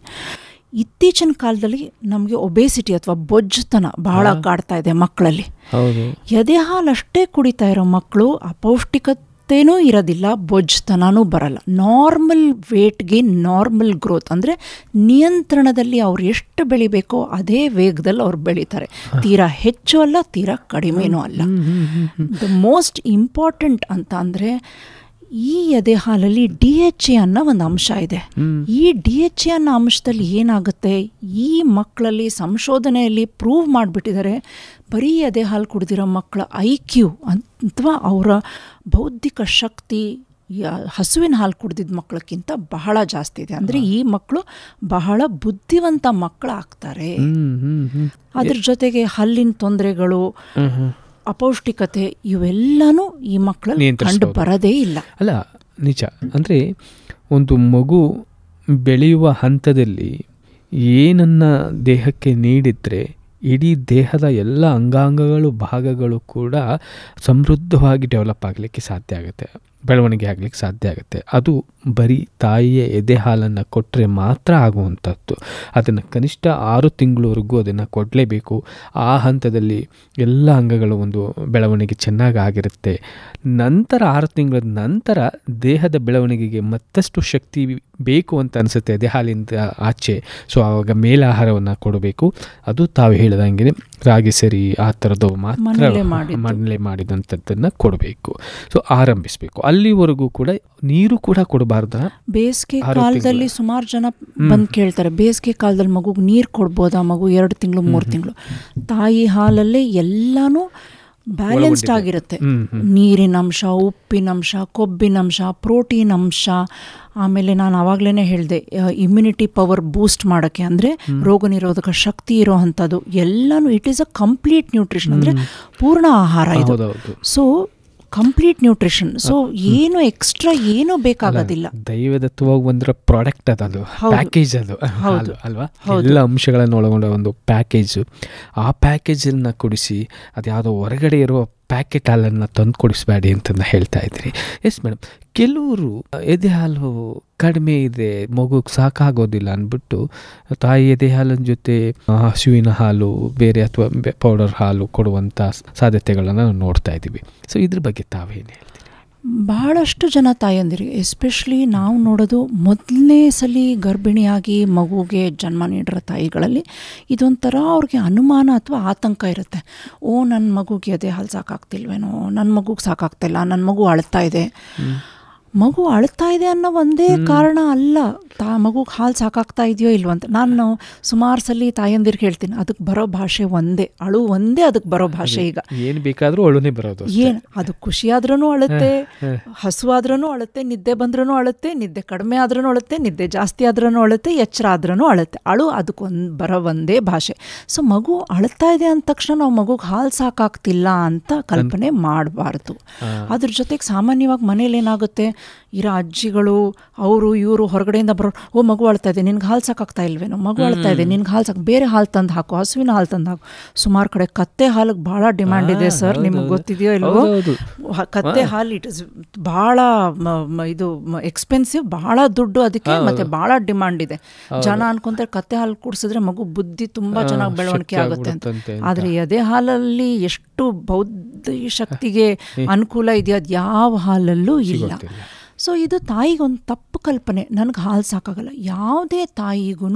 ಇತ್ತೀಚಿನ ಕಾಲದಲ್ಲಿ ನಮಗೆ ಒಬೇಸಿಟಿ ಅಥವಾ ಬೊಜ್ಜುತನ ಬಹಳ ಕಾಡ್ತಾ ಇದೆ ಮಕ್ಕಳಲ್ಲಿ. ಎದೆ ಹಾಲಷ್ಟೇ ಕುಡಿತಾ ಇರೋ ಮಕ್ಕಳು ಅಪೌಷ್ಟಿಕತೆನೂ ಇರೋದಿಲ್ಲ, ಬೊಜ್ಜುತನೂ ಬರಲ್ಲ. ನಾರ್ಮಲ್ ವೇಟ್ಗೆ ನಾರ್ಮಲ್ ಗ್ರೋತ್ ಅಂದರೆ ನಿಯಂತ್ರಣದಲ್ಲಿ ಅವ್ರು ಎಷ್ಟು ಬೆಳಿಬೇಕೋ ಅದೇ ವೇಗದಲ್ಲಿ ಅವ್ರು ಬೆಳೀತಾರೆ. ತೀರಾ ಹೆಚ್ಚು ಅಲ್ಲ, ತೀರಾ ಕಡಿಮೆನೂ ಅಲ್ಲ. ದ ಮೋಸ್ಟ್ ಇಂಪಾರ್ಟೆಂಟ್ ಅಂತ ಅಂದರೆ ಈ ಎದೆ ಹಾಲಲ್ಲಿ DHA ಅನ್ನೋ ಒಂದು ಅಂಶ ಇದೆ. ಈ DHA ಅನ್ನೋ ಅಂಶದಲ್ಲಿ ಏನಾಗುತ್ತೆ, ಈ ಮಕ್ಕಳಲ್ಲಿ ಸಂಶೋಧನೆಯಲ್ಲಿ ಪ್ರೂವ್ ಮಾಡಿಬಿಟ್ಟಿದ್ದಾರೆ, ಬರೀ ಎದೆ ಹಾಲು ಕುಡಿದಿರೋ ಮಕ್ಕಳ IQ ಅಥವಾ ಅವರ ಬೌದ್ಧಿಕ ಶಕ್ತಿ ಹಸುವಿನ ಹಾಲು ಕುಡಿದಿದ್ದ ಮಕ್ಕಳಕ್ಕಿಂತ ಬಹಳ ಜಾಸ್ತಿ ಇದೆ. ಅಂದರೆ ಈ ಮಕ್ಕಳು ಬಹಳ ಬುದ್ಧಿವಂತ ಮಕ್ಕಳಾಗ್ತಾರೆ. ಅದ್ರ ಜೊತೆಗೆ ಹಲ್ಲಿನ ತೊಂದರೆಗಳು, ಅಪೌಷ್ಟಿಕತೆ ಇವೆಲ್ಲನೂ ಈ ಮಕ್ಕಳಲ್ಲಿ ಕಂಡು ಬರೋದೇ ಇಲ್ಲ. ಅಲ್ಲ, ನಿಜ. ಅಂದರೆ ಒಂದು ಮಗು ಬೆಳೆಯುವ ಹಂತದಲ್ಲಿ ಏನನ್ನ ದೇಹಕ್ಕೆ ನೀಡಿದರೆ ಇಡೀ ದೇಹದ ಎಲ್ಲ ಅಂಗಾಂಗಗಳು ಭಾಗಗಳು ಕೂಡ ಸಮೃದ್ಧವಾಗಿ ಡೆವಲಪ್ ಆಗಲಿಕ್ಕೆ ಸಾಧ್ಯ ಆಗುತ್ತೆ, ಬೆಳವಣಿಗೆ ಆಗಲಿಕ್ಕೆ ಸಾಧ್ಯ ಆಗುತ್ತೆ. ಅದು ಬರೀ ತಾಯಿಯ ಎದೆ ಹಾಲನ್ನು ಕೊಟ್ಟರೆ ಮಾತ್ರ ಆಗುವಂಥದ್ದು. ಅದನ್ನು ಕನಿಷ್ಠ 6 ತಿಂಗಳವರೆಗೂ ಅದನ್ನು ಕೊಡಲೇಬೇಕು. ಆ ಹಂತದಲ್ಲಿ ಎಲ್ಲ ಅಂಗಗಳು ಒಂದು ಬೆಳವಣಿಗೆ ಚೆನ್ನಾಗಿ ಆಗಿರುತ್ತೆ. ನಂತರ 6 ತಿಂಗಳ ನಂತರ ದೇಹದ ಬೆಳವಣಿಗೆಗೆ ಮತ್ತಷ್ಟು ಶಕ್ತಿ ಬೇಕು ಅಂತ ಅನಿಸುತ್ತೆ ಎದೆ ಹಾಲಿಂದ ಆಚೆ. ಸೊ ಆವಾಗ ಮೇಲಾಹಾರವನ್ನು ಕೊಡಬೇಕು. ಅದು ತಾವು ಹೇಳಿದಂಗೆ ರಾಗಿ ಸರಿ ಆ ಥರದ್ದು ಮಾತ್ರ ಮನೇಲೆ ಮಾಡಿದಂಥದ್ದನ್ನು ಕೊಡಬೇಕು. ಸೊ ಆರಂಭಿಸಬೇಕು. ಅಲ್ಲಿವರೆಗೂ ಕೂಡ ನೀರು ಕೂಡ ಕೊಡಬಾರ್ದ? ಬೇಸಿಗೆ ಕಾಲದಲ್ಲಿ ಸುಮಾರು ಜನ ಬಂದು ಕೇಳ್ತಾರೆ, ಬೇಸಿಗೆ ಕಾಲದಲ್ಲಿ ಮಗುಗೆ ನೀರು ಕೊಡ್ಬೋದಾ? ಮಗು 2 ತಿಂಗಳು 3 ತಿಂಗಳು ತಾಯಿ ಹಾಲಲ್ಲೇ ಎಲ್ಲಾನು ಬ್ಯಾಲೆನ್ಸ್ಡ್ ಆಗಿರುತ್ತೆ. ನೀರಿನ ಅಂಶ, ಉಪ್ಪಿನಂಶ, ಕೊಬ್ಬಿನಂಶ, ಪ್ರೋಟೀನ್ ಅಂಶ, ಆಮೇಲೆ ನಾನು ಆವಾಗಲೇ ಹೇಳಿದೆ ಇಮ್ಯುನಿಟಿ ಪವರ್ ಬೂಸ್ಟ್ ಮಾಡೋಕ್ಕೆ, ಅಂದರೆ ರೋಗ ನಿರೋಧಕ ಶಕ್ತಿ ಇರೋ ಅಂಥದ್ದು ಎಲ್ಲನೂ. It is a complete nutrition, ಅಂದರೆ ಪೂರ್ಣ ಆಹಾರ ಇದು. So complete nutrition. ಸೊ ಏನು ಎಕ್ಸ್ಟ್ರಾ ಏನೂ ಬೇಕಾಗೋದಿಲ್ಲ. ದೈವದತ್ತವಾಗಿ ಒಂದರ ಪ್ರಾಡಕ್ಟ್ ಅದು ಪ್ಯಾಕೇಜ್, ಅದು ಅಲ್ವಾ? ಎಲ್ಲ ಅಂಶಗಳನ್ನು ಒಳಗೊಂಡ ಒಂದು ಪ್ಯಾಕೇಜು. ಆ ಪ್ಯಾಕೇಜನ್ನು ಕೊಡಿಸಿ ಅದು ಯಾವುದೋ ಹೊರಗಡೆ ಇರುವ ಪ್ಯಾಕೆಟ್ ಹಾಲನ್ನು ತಂದು ಕೊಡಿಸ್ಬೇಡಿ ಅಂತಂದು ಹೇಳ್ತಾ ಇದ್ದೀರಿ. ಎಸ್ ಮೇಡಮ್, ಕೆಲವರು ಎದೆ ಹಾಲು ಕಡಿಮೆ ಇದೆ, ಮಗುಗೆ ಸಾಕಾಗೋದಿಲ್ಲ ಅಂದ್ಬಿಟ್ಟು ತಾಯಿ ಎದೆ ಹಾಲಿನ ಜೊತೆ ಹಸುವಿನ ಹಾಲು ಬೇರೆ ಅಥವಾ ಪೌಡರ್ ಹಾಲು ಕೊಡುವಂಥ ಸಾಧ್ಯತೆಗಳನ್ನು ನಾವು ನೋಡ್ತಾ ಇದ್ದೀವಿ. ಸೊ ಇದ್ರ ಬಗ್ಗೆ ತಾವೇನು ಹೇಳ್ತೀರಿ? ಬಹಳಷ್ಟು ಜನ ತಾಯಂದಿರಿಗೆ, ಎಸ್ಪೆಷಲಿ ನಾವು ನೋಡೋದು ಮೊದಲನೇ ಸಲ ಗರ್ಭಿಣಿಯಾಗಿ ಮಗುಗೆ ಜನ್ಮ ನೀಡಿರೋ ತಾಯಿಗಳಲ್ಲಿ ಇದೊಂಥರ ಅವ್ರಿಗೆ ಅನುಮಾನ ಅಥವಾ ಆತಂಕ ಇರುತ್ತೆ. ನನ್ನ ಮಗುಗೆ ಎದೆ ಹಾಲು ಸಾಕಾಗ್ತಿಲ್ವೇನೋ, ನನ್ನ ಮಗುಗೆ ಸಾಕಾಗ್ತಿಲ್ಲ, ನನ್ನ ಮಗು ಅಳ್ತಾ ಇದೆ. ಮಗು ಅಳ್ತಾ ಇದೆ ಅನ್ನೋ ಒಂದೇ ಕಾರಣ ಅಲ್ಲ, ಮಗುಗೆ ಹಾಲು ಸಾಕಾಗ್ತಾ ಇದೆಯೋ ಇಲ್ವೋ ಅಂತ. ನಾನು ಸುಮಾರು ಸಲ ತಾಯಂದಿರ್ಗೆ ಹೇಳ್ತೀನಿ, ಅದಕ್ಕೆ ಬರೋ ಭಾಷೆ ಒಂದೇ, ಅಳು ಒಂದೇ ಅದಕ್ಕೆ ಬರೋ ಭಾಷೆ. ಈಗ ಏನು ಬೇಕಾದರೂ ಅಳುನೇ ಬರೋದು. ಏನು ಅದು ಖುಷಿಯಾದ್ರೂ ಅಳುತ್ತೆ, ಹಸುವಾದ್ರೂ ಅಳುತ್ತೆ, ನಿದ್ದೆ ಬಂದ್ರೂ ಅಳುತ್ತೆ, ನಿದ್ದೆ ಕಡಿಮೆ ಆದ್ರೂ ಅಳುತ್ತೆ, ನಿದ್ದೆ ಜಾಸ್ತಿ ಆದ್ರೂ ಅಳುತ್ತೆ, ಎಚ್ಚರ ಆದ್ರೂ ಅಳುತ್ತೆ. ಅಳು ಅದಕ್ಕೊಂದು ಬರೋ ಒಂದೇ ಭಾಷೆ. ಸೊ ಮಗು ಅಳ್ತಾ ಇದೆ ಅಂದ ತಕ್ಷಣ ನಾವು ಮಗುಗೆ ಹಾಲು ಸಾಕಾಗ್ತಿಲ್ಲ ಅಂತ ಕಲ್ಪನೆ ಮಾಡಬಾರ್ದು. ಅದ್ರ ಜೊತೆಗೆ ಸಾಮಾನ್ಯವಾಗಿ ಮನೇಲಿ ಏನಾಗುತ್ತೆ, ಇರೋ ಅಜ್ಜಿಗಳು ಅವರು ಇವರು ಹೊರಗಡೆಯಿಂದ ಬರೋ, ಓ ಮಗು ಅಳ್ತಾ ಇದೆ, ನಿನ್ಗೆ ಹಾಲು ಸಾಕಾಗ್ತಾ ಇಲ್ವೇನೋ, ಮಗು ಅಳ್ತಾ ಇದೆ, ನಿನ್ಗೆ ಹಾಲು ಸಾಕು, ಬೇರೆ ಹಾಲು ತಂದು ಹಾಕು, ಹಸುವಿನ ಹಾಲು ತಂದು ಹಾಕು. ಸುಮಾರು ಕಡೆ ಕತ್ತೆ ಹಾಲಿಗೆ ಭಾಳ ಡಿಮ್ಯಾಂಡ್ ಇದೆ ಸರ್, ನಿಮ್ಗೆ ಗೊತ್ತಿದೆಯೋ ಇಲ್ವೋ? ಕತ್ತೆ ಹಾಲು ಇಟ್ ಇಸ್ ಭಾಳ ಇದು ಎಕ್ಸ್ಪೆನ್ಸಿವ್, ಭಾಳ ದುಡ್ಡು ಅದಕ್ಕೆ, ಮತ್ತೆ ಭಾಳ ಡಿಮ್ಯಾಂಡ್ ಇದೆ. ಜನ ಅನ್ಕೊಂತಾರೆ ಕತ್ತೆ ಹಾಲು ಕುಡಿಸಿದ್ರೆ ಮಗು ಬುದ್ಧಿ ತುಂಬಾ ಚೆನ್ನಾಗಿ ಬೆಳವಣಿಗೆ ಆಗುತ್ತೆ ಅಂತ. ಆದರೆ ಎದೆ ಹಾಲಲ್ಲಿ ಎಷ್ಟು ಬೌದ್ಧ ಶಕ್ತಿಗೆ ಅನುಕೂಲ ಇದೆಯೋ ಅದು ಯಾವ ಹಾಲಲ್ಲೂ ಇಲ್ಲ. ಸೊ ಇದು ತಾಯಿಗೊಂದು ತಪ್ಪು ಕಲ್ಪನೆ, ನನಗೆ ಹಾಲು ಸಾಕಾಗಲ್ಲ. ಯಾವುದೇ ತಾಯಿಗೂ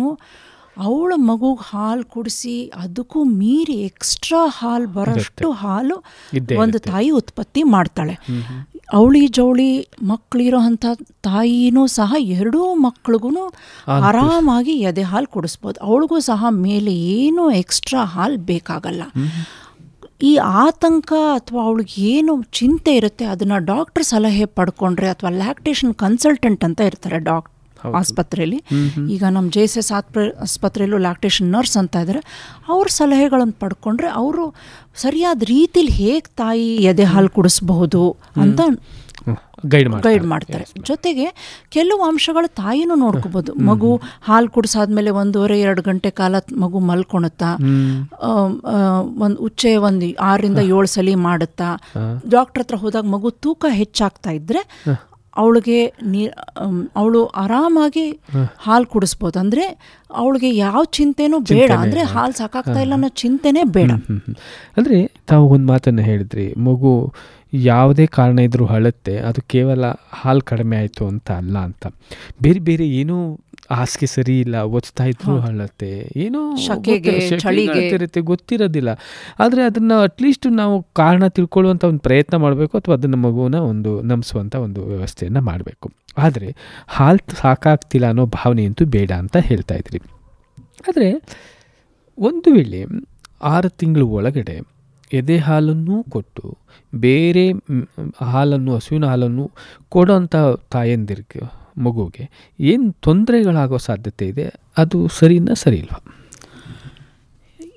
ಅವಳ ಮಗುಗೆ ಹಾಲು ಕುಡಿಸಿ ಅದಕ್ಕೂ ಮೀರಿ ಎಕ್ಸ್ಟ್ರಾ ಹಾಲು ಬರೋಷ್ಟು ಹಾಲು ಒಂದು ತಾಯಿ ಉತ್ಪತ್ತಿ ಮಾಡ್ತಾಳೆ. ಅವಳಿ ಜವಳಿ ಮಕ್ಕಳಿರೋ ಅಂಥ ತಾಯಿನೂ ಸಹ ಎರಡೂ ಮಕ್ಳಿಗೂ ಆರಾಮಾಗಿ ಎದೆ ಹಾಲು ಕುಡಿಸ್ಬೋದು. ಅವಳಿಗೂ ಸಹ ಮೇಲೆ ಏನೂ ಎಕ್ಸ್ಟ್ರಾ ಹಾಲು ಬೇಕಾಗಲ್ಲ. ಈ ಆತಂಕ ಅಥವಾ ಅವಳಿಗೆ ಏನು ಚಿಂತೆ ಇರುತ್ತೆ ಅದನ್ನು ಡಾಕ್ಟರ್ ಸಲಹೆ ಪಡ್ಕೊಂಡ್ರೆ, ಅಥವಾ ಲ್ಯಾಕ್ಟೇಷನ್ ಕನ್ಸಲ್ಟೆಂಟ್ ಅಂತ ಇರ್ತಾರೆ ಆಸ್ಪತ್ರೆಯಲ್ಲಿ. ಈಗ ನಮ್ಮ JSS ಆಸ್ಪತ್ರೆಯಲ್ಲೂ ಲ್ಯಾಕ್ಟೇಷನ್ ನರ್ಸ್ ಅಂತ ಇದ್ದಾರೆ. ಅವ್ರ ಸಲಹೆಗಳನ್ನು ಪಡ್ಕೊಂಡ್ರೆ ಅವರು ಸರಿಯಾದ ರೀತಿಲಿ ಹೇಗೆ ತಾಯಿ ಎದೆ ಹಾಲು ಕುಡಿಸ್ಬಹುದು ಅಂತ ಗೈಡ್ ಮಾಡ್ತಾರೆ. ಜೊತೆಗೆ ಕೆಲವು ಅಂಶಗಳು ತಾಯಿನೂ ನೋಡ್ಕೋಬೋದು. ಮಗು ಹಾಲು ಕುಡಿಸಾದ್ಮೇಲೆ 1.5-2 ಗಂಟೆ ಕಾಲ ಮಗು ಮಲ್ಕೊಳುತ್ತಾ, ಒಂದು ಉಚ್ಚೆ 6-7 ಸಲ ಮಾಡುತ್ತಾ, ಡಾಕ್ಟರ್ ಹತ್ರ ಹೋದಾಗ ಮಗು ತೂಕ ಹೆಚ್ಚಾಗ್ತಾ ಇದ್ರೆ ಅವಳಿಗೆ ಅವಳು ಆರಾಮಾಗಿ ಹಾಲು ಕುಡಿಸ್ಬೋದು. ಅಂದರೆ ಅವಳಿಗೆ ಯಾವ ಚಿಂತೆನೂ ಬೇಡ, ಅಂದರೆ ಹಾಲು ಸಾಕಾಗ್ತಾ ಇಲ್ಲ ಅನ್ನೋ ಚಿಂತೆನೇ ಬೇಡ. ಅಂದರೆ ತಾವು ಒಂದು ಮಾತನ್ನು ಹೇಳಿದ್ರಿ, ಮಗು ಯಾವುದೇ ಕಾರಣ ಇದ್ರೂ ಅಳುತ್ತೆ, ಅದು ಕೇವಲ ಹಾಲು ಕಡಿಮೆ ಆಯಿತು ಅಂತ ಅಲ್ಲ ಅಂತ. ಬೇರೆ ಬೇರೆ ಏನೋ ಹಾಸಿಗೆ ಸರಿ ಇಲ್ಲ, ಒತ್ತಾ ಇದ್ರು ಅಳುತ್ತೆ, ಏನೋ ಇರುತ್ತೆ, ಗೊತ್ತಿರೋದಿಲ್ಲ. ಆದರೆ ಅದನ್ನು ಅಟ್ಲೀಸ್ಟ್ ನಾವು ಕಾರಣ ತಿಳ್ಕೊಳ್ಳುವಂಥ ಒಂದು ಪ್ರಯತ್ನ ಮಾಡಬೇಕು, ಅಥವಾ ಅದನ್ನು ಮಗುವನ್ನ ಒಂದು ನಂಬಿಸುವಂಥ ಒಂದು ವ್ಯವಸ್ಥೆಯನ್ನು ಮಾಡಬೇಕು. ಆದರೆ ಹಾಲು ಸಾಕಾಗ್ತಿಲ್ಲ ಅನ್ನೋ ಭಾವನೆ ಅಂತೂ ಬೇಡ ಅಂತ ಹೇಳ್ತಾ ಇದ್ರಿ. ಆದರೆ ಒಂದು ವೇಳೆ 6 ತಿಂಗಳ ಒಳಗಡೆ ಎದೆ ಹಾಲನ್ನು ಕೊಟ್ಟು ಬೇರೆ ಹಾಲನ್ನು, ಹಸುವಿನ ಹಾಲನ್ನು ಕೊಡೋಂಥ ತಾಯಂದಿರಿಗೆ ಮಗುಗೆ ಏನು ತೊಂದರೆಗಳಾಗೋ ಸಾಧ್ಯತೆ ಇದೆ, ಅದು ಸರಿನಾ ಸರಿ ಇಲ್ವಾ?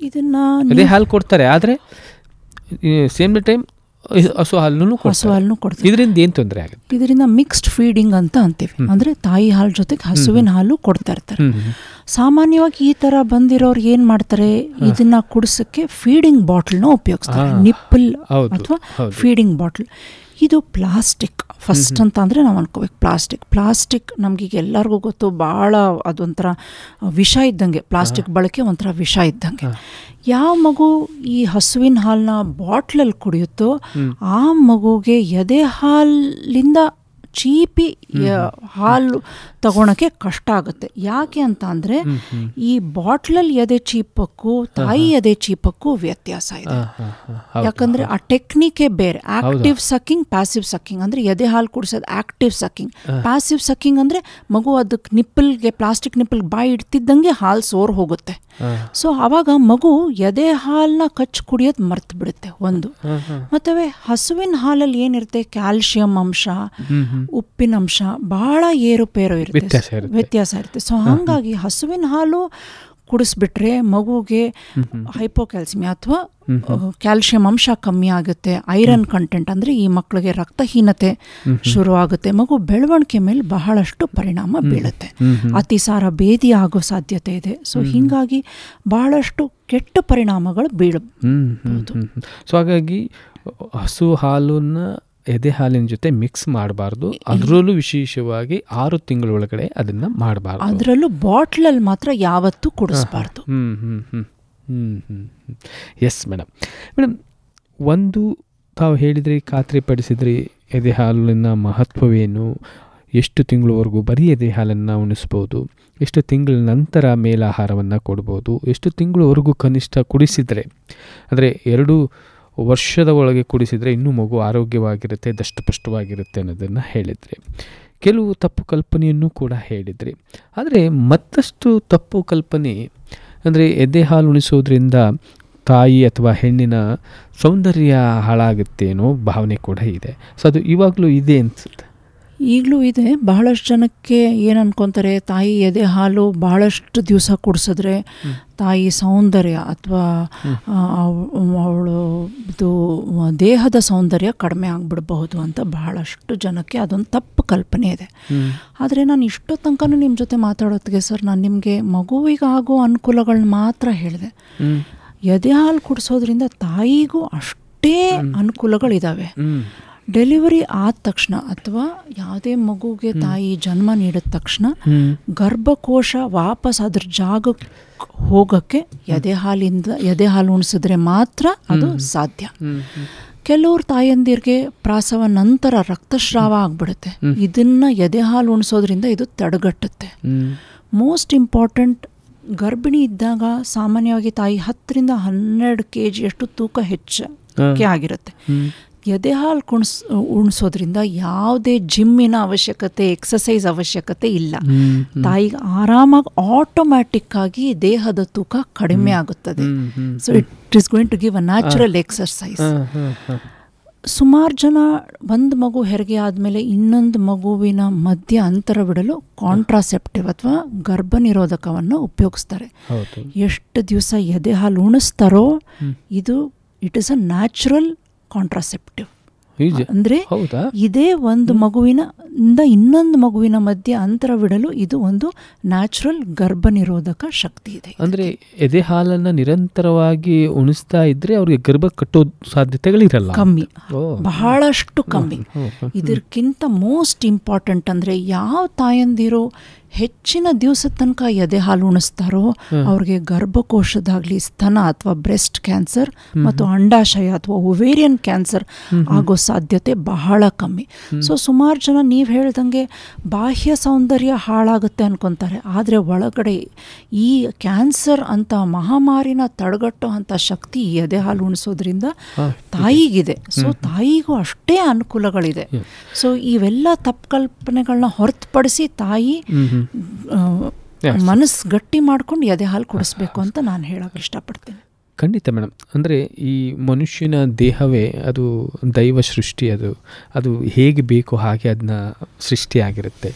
ಇದನ್ನು ಎದೆ ಹಾಲು ಕೊಡ್ತಾರೆ, ಆದರೆ ಸೇಮ್ ಟೈಮ್ ಹಸು ಹಾಲನ್ನು ಕೊಡ್ತಾರೆ. ಇದರಿಂದ ಏನು ತೊಂದರೆ ಆಗುತ್ತೆ? ಇದರಿಂದ ಮಿಕ್ಸ್ಡ್ ಫೀಡಿಂಗ್ ಅಂತ ಅಂತೀವಿ. ಅಂದರೆ ತಾಯಿ ಹಾಲು ಜೊತೆಗೆ ಹಸುವಿನ ಹಾಲು ಕೊಡ್ತಾ ಇರ್ತಾರೆ. ಸಾಮಾನ್ಯವಾಗಿ ಈ ಥರ ಬಂದಿರೋರು ಏನು ಮಾಡ್ತಾರೆ, ಇದನ್ನ ಕುಡಿಸೋಕ್ಕೆ ಫೀಡಿಂಗ್ ಬಾಟ್ಲ್ನ ಉಪಯೋಗಿಸ್ತಾರೆ. ನಿಪ್ಪಲ್ ಅಥವಾ ಫೀಡಿಂಗ್ ಬಾಟ್ಲ್. ಇದು ಪ್ಲಾಸ್ಟಿಕ್ ಫಸ್ಟ್ ಅಂತ ಅಂದರೆ ನಾವು ಅನ್ಕೋಬೇಕು. ಪ್ಲಾಸ್ಟಿಕ್ ನಮಗೀಗ ಎಲ್ಲರಿಗೂ ಗೊತ್ತು, ಭಾಳ ಅದೊಂಥರ ವಿಷ ಇದ್ದಂಗೆ. ಪ್ಲಾಸ್ಟಿಕ್ ಬಳಕೆ ಒಂಥರ ವಿಷ ಇದ್ದಂಗೆ. ಯಾವ ಮಗು ಈ ಹಸುವಿನ ಹಾಲನ್ನ ಬಾಟ್ಲಲ್ಲಿ ಕುಡಿಯುತ್ತೋ ಆ ಮಗುಗೆ ಎದೆ ಹಾಲಿಂದ ಚೀಪಿ ಹಾಲು ತಗೊಳಕ್ಕೆ ಕಷ್ಟ ಆಗುತ್ತೆ. ಯಾಕೆ ಅಂತ ಅಂದರೆ ಈ ಬಾಟ್ಲಲ್ಲಿ ಎದೆ ಚೀಪಕ್ಕೂ ತಾಯಿ ಎದೆ ಚೀಪಕ್ಕೂ ವ್ಯತ್ಯಾಸ ಇದೆ. ಯಾಕಂದರೆ ಆ ಟೆಕ್ನಿಕೇ ಬೇರೆ. Active sucking, passive sucking. ಅಂದರೆ ಎದೆ ಹಾಲು ಕುಡಿಸೋದು ಆಕ್ಟಿವ್ ಸಕ್ಕಿಂಗ್. ಪ್ಯಾಸಿವ್ ಸಕ್ಕಿಂಗ್ ಅಂದರೆ ಮಗು ಅದಕ್ಕೆ ನಿಪ್ಪಲ್ಗೆ, ಪ್ಲಾಸ್ಟಿಕ್ ನಿಪ್ಪಲ್ಗೆ ಬಾಯಿ ಇಡ್ತಿದ್ದಂಗೆ ಹಾಲು ಸೋರ್ ಹೋಗುತ್ತೆ. ಸೊ ಆವಾಗ ಮಗು ಎದೆ ಹಾಲನ್ನ ಕಚ್ಚಿ ಕುಡಿಯೋದು ಮರ್ತು ಬಿಡುತ್ತೆ ಒಂದು. ಮತ್ತೆ ಹಸುವಿನ ಹಾಲಲ್ಲಿ ಏನಿರುತ್ತೆ, ಕ್ಯಾಲ್ಶಿಯಂ ಅಂಶ, ಉಪ್ಪಿನ ಅಂಶ ಬಹಳ ಏರುಪೇರು ಇರುತ್ತೆ, ವ್ಯತ್ಯಾಸ ಇರುತ್ತೆ. ಸೊ ಹಾಗಾಗಿ ಹಸುವಿನ ಹಾಲು ಕುಡಿಸ್ಬಿಟ್ರೆ ಮಗುಗೆ ಹೈಪೋಕ್ಯಾಲ್ಸಿಮಿಯಾ ಅಥವಾ ಕ್ಯಾಲ್ಶಿಯಂ ಅಂಶ ಕಮ್ಮಿ ಆಗುತ್ತೆ. ಐರನ್ ಕಂಟೆಂಟ್ ಅಂದರೆ ಈ ಮಕ್ಕಳಿಗೆ ರಕ್ತಹೀನತೆ ಶುರುವಾಗುತ್ತೆ. ಮಗು ಬೆಳವಣಿಗೆ ಮೇಲೆ ಬಹಳಷ್ಟು ಪರಿಣಾಮ ಬೀಳುತ್ತೆ. ಅತಿಸಾರ ಭೇದಿ ಆಗೋ ಸಾಧ್ಯತೆ ಇದೆ. ಸೊ ಹೀಗಾಗಿ ಬಹಳಷ್ಟು ಕೆಟ್ಟ ಪರಿಣಾಮಗಳು ಬೀಳಬಹುದು. ಸೊ ಹಾಗಾಗಿ ಹಸು ಹಾಲನ್ನ ಎದೆ ಹಾಲಿನ ಜೊತೆ ಮಿಕ್ಸ್ ಮಾಡಬಾರ್ದು. ಅದರಲ್ಲೂ ವಿಶೇಷವಾಗಿ 6 ತಿಂಗಳ ಒಳಗಡೆ ಅದನ್ನು ಮಾಡಬಾರ್ದು. ಅದರಲ್ಲೂ ಬಾಟ್ಲಲ್ಲಿ ಮಾತ್ರ ಯಾವತ್ತೂ ಕುಡಿಸ್ಬಾರ್ದು. ಎಸ್ ಮೇಡಮ್, ಒಂದು ತಾವು ಹೇಳಿದ್ರಿ, ಖಾತ್ರಿಪಡಿಸಿದ್ರಿ ಎದೆ ಹಾಲಿನ ಮಹತ್ವವೇನು, ಎಷ್ಟು ತಿಂಗಳವರೆಗೂ ಬರೀ ಎದೆ ಹಾಲನ್ನು ಉಣಿಸ್ಬೋದು, ಎಷ್ಟು ತಿಂಗಳ ನಂತರ ಮೇಲಾಹಾರವನ್ನು ಕೊಡ್ಬೋದು, ಎಷ್ಟು ತಿಂಗಳವರೆಗೂ ಕನಿಷ್ಠ ಕುಡಿಸಿದರೆ, ಅಂದರೆ 2 ವರ್ಷದ ಒಳಗೆ ಕುಡಿಸಿದರೆ ಇನ್ನೂ ಮಗು ಆರೋಗ್ಯವಾಗಿರುತ್ತೆ, ದಷ್ಟಪುಷ್ಟವಾಗಿರುತ್ತೆ ಅನ್ನೋದನ್ನು ಹೇಳಿದ್ರಿ. ಕೆಲವು ತಪ್ಪು ಕಲ್ಪನೆಯನ್ನು ಕೂಡ ಹೇಳಿದ್ರಿ. ಆದರೆ ಮತ್ತಷ್ಟು ತಪ್ಪು ಕಲ್ಪನೆ ಅಂದರೆ ಎದೆ ಹಾಲು ಉಣಿಸೋದ್ರಿಂದ ತಾಯಿ ಅಥವಾ ಹೆಣ್ಣಿನ ಸೌಂದರ್ಯ ಹಾಳಾಗುತ್ತೆ ಅನ್ನೋ ಭಾವನೆ ಕೂಡ ಇದೆ. ಸೊ ಅದು ಇವಾಗಲೂ ಇದೆ ಅನಿಸುತ್ತೆ. ಈಗಲೂ ಇದೆ. ಬಹಳಷ್ಟು ಜನಕ್ಕೆ ಏನು ಅನ್ಕೊತಾರೆ, ತಾಯಿ ಎದೆ ಹಾಲು ಬಹಳಷ್ಟು ದಿವಸ ಕುಡಿಸಿದ್ರೆ ತಾಯಿ ಸೌಂದರ್ಯ ಅಥವಾ ಅವಳು ಇದು ದೇಹದ ಸೌಂದರ್ಯ ಕಡಿಮೆ ಆಗಿಬಿಡಬಹುದು ಅಂತ ಬಹಳಷ್ಟು ಜನಕ್ಕೆ ಅದೊಂದು ತಪ್ಪು ಕಲ್ಪನೆ ಇದೆ. ಆದರೆ ನಾನು ಇಷ್ಟೋ ತನಕನೂ ನಿಮ್ಮ ಜೊತೆ ಮಾತಾಡೋತ್ತಿಗೆ ಸರ್, ನಾನು ನಿಮಗೆ ಮಗುವಿಗಾಗೋ ಅನುಕೂಲಗಳನ್ನ ಮಾತ್ರ ಹೇಳಿದೆ. ಎದೆ ಹಾಲು ಕುಡಿಸೋದ್ರಿಂದ ತಾಯಿಗೂ ಅಷ್ಟೇ ಅನುಕೂಲಗಳಿದ್ದಾವೆ. ಡೆಲಿವರಿ ಆದ ತಕ್ಷಣ ಅಥವಾ ಯಾವುದೇ ಮಗುಗೆ ತಾಯಿ ಜನ್ಮ ನೀಡಿದ ತಕ್ಷಣ ಗರ್ಭಕೋಶ ವಾಪಸ್ ಅದ್ರ ಜಾಗಕ್ಕೆ ಹೋಗೋಕ್ಕೆ ಎದೆ ಹಾಲು ಉಣಿಸಿದ್ರೆ ಮಾತ್ರ ಅದು ಸಾಧ್ಯ. ಕೆಲವ್ರು ತಾಯಂದಿರಿಗೆ ಪ್ರಸವ ನಂತರ ರಕ್ತಸ್ರಾವ ಆಗ್ಬಿಡುತ್ತೆ. ಇದನ್ನ ಎದೆ ಹಾಲು ಉಣಿಸೋದ್ರಿಂದ ಇದು ತಡೆಗಟ್ಟುತ್ತೆ. ಮೋಸ್ಟ್ ಇಂಪಾರ್ಟೆಂಟ್, ಗರ್ಭಿಣಿ ಇದ್ದಾಗ ಸಾಮಾನ್ಯವಾಗಿ ತಾಯಿ 10ರಿಂದ 12 kg ಅಷ್ಟು ತೂಕ ಹೆಚ್ಚಕ್ಕೆ ಆಗಿರುತ್ತೆ. ಎದೆ ಹಾಲು ಉಣಿಸೋದ್ರಿಂದ ಯಾವುದೇ ಜಿಮ್ಮಿನ ಅವಶ್ಯಕತೆ, ಎಕ್ಸಸೈಸ್ ಅವಶ್ಯಕತೆ ಇಲ್ಲ. ತಾಯಿಗೆ ಆರಾಮಾಗಿ ಆಟೋಮ್ಯಾಟಿಕ್ ಆಗಿ ದೇಹದ ತೂಕ ಕಡಿಮೆ ಆಗುತ್ತದೆ. So it is going to give a natural exercise. ಸುಮಾರು ಜನ ಒಂದು ಮಗು ಹೆರಿಗೆ ಆದಮೇಲೆ ಇನ್ನೊಂದು ಮಗುವಿನ ಮಧ್ಯ ಅಂತರ ಬಿಡಲು ಕಾಂಟ್ರಾಸೆಪ್ಟಿವ್ ಅಥವಾ ಗರ್ಭನಿರೋಧಕವನ್ನು ಉಪಯೋಗಿಸ್ತಾರೆ. ಎಷ್ಟು ದಿವಸ ಎದೆ ಹಾಲು ಉಣಿಸ್ತಾರೋ ಇದು it is a natural contraceptive. ಅಂದರೆ ಇದೇ ಒಂದು ಮಗುವಿನಿಂದ ಇನ್ನೊಂದು ಮಗುವಿನ ಮಧ್ಯೆ ಅಂತರವಿಡಲು ಇದು ಒಂದು ನ್ಯಾಚುರಲ್ ಗರ್ಭನಿರೋಧಕ ಶಕ್ತಿ ಇದೆ. ಅಂದರೆ ಎದೆ ಹಾಲನ್ನು ನಿರಂತರವಾಗಿ ಉಣಿಸ್ತಾ ಇದ್ರೆ ಅವ್ರಿಗೆ ಗರ್ಭ ಕಟ್ಟೋ ಸಾಧ್ಯತೆಗಳಿರಲ್ಲ, ಕಮ್ಮಿ, ಬಹಳಷ್ಟು ಕಮ್ಮಿ. ಇದಕ್ಕಿಂತ ಮೋಸ್ಟ್ ಇಂಪಾರ್ಟೆಂಟ್ ಅಂದರೆ ಯಾವ ತಾಯಂದಿರು ಹೆಚ್ಚಿನ ದಿವಸದ ತನಕ ಎದೆ ಹಾಲು ಉಣಿಸ್ತಾರೋ ಅವ್ರಿಗೆ ಗರ್ಭಕೋಶದಾಗಲಿ ಸ್ತನ ಅಥವಾ ಬ್ರೆಸ್ಟ್ ಕ್ಯಾನ್ಸರ್ ಮತ್ತು ಅಂಡಾಶಯ ಅಥವಾ ಒವೇರಿಯನ್ ಕ್ಯಾನ್ಸರ್ ಆಗೋ ಸಾಧ್ಯತೆ ಬಹಳ ಕಮ್ಮಿ. ಸೊ ಸುಮಾರು ಜನ ನೀವು ಹೇಳ್ದಂಗೆ ಬಾಹ್ಯ ಸೌಂದರ್ಯ ಹಾಳಾಗುತ್ತೆ ಅನ್ಕೊತಾರೆ, ಆದರೆ ಒಳಗಡೆ ಈ ಕ್ಯಾನ್ಸರ್ ಅಂತ ಮಹಾಮಾರಿನ ತಡೆಗಟ್ಟೋ ಅಂಥ ಶಕ್ತಿ ಈ ಎದೆ ಹಾಲು ಉಣಿಸೋದ್ರಿಂದ ತಾಯಿಗಿದೆ. ಸೊ ತಾಯಿಗೂ ಅಷ್ಟೇ ಅನುಕೂಲಗಳಿದೆ. ಸೊ ಇವೆಲ್ಲ ತಪ್ಪು ಕಲ್ಪನೆಗಳನ್ನ ಹೊರತುಪಡಿಸಿ ತಾಯಿ ಮನಸ್ಸು ಗಟ್ಟಿ ಮಾಡ್ಕೊಂಡು ಎದೆ ಹಾಲು ಕುಡಿಸ್ಬೇಕು ಅಂತ ನಾನು ಹೇಳೋಕೆ ಇಷ್ಟಪಡ್ತೀನಿ. ಖಂಡಿತ ಮೇಡಮ್. ಅಂದರೆ ಈ ಮನುಷ್ಯನ ದೇಹವೇ ಅದು ದೈವ ಸೃಷ್ಟಿ, ಅದು ಹೇಗೆ ಬೇಕೋ ಹಾಗೆ ಅದನ್ನ ಸೃಷ್ಟಿಯಾಗಿರುತ್ತೆ.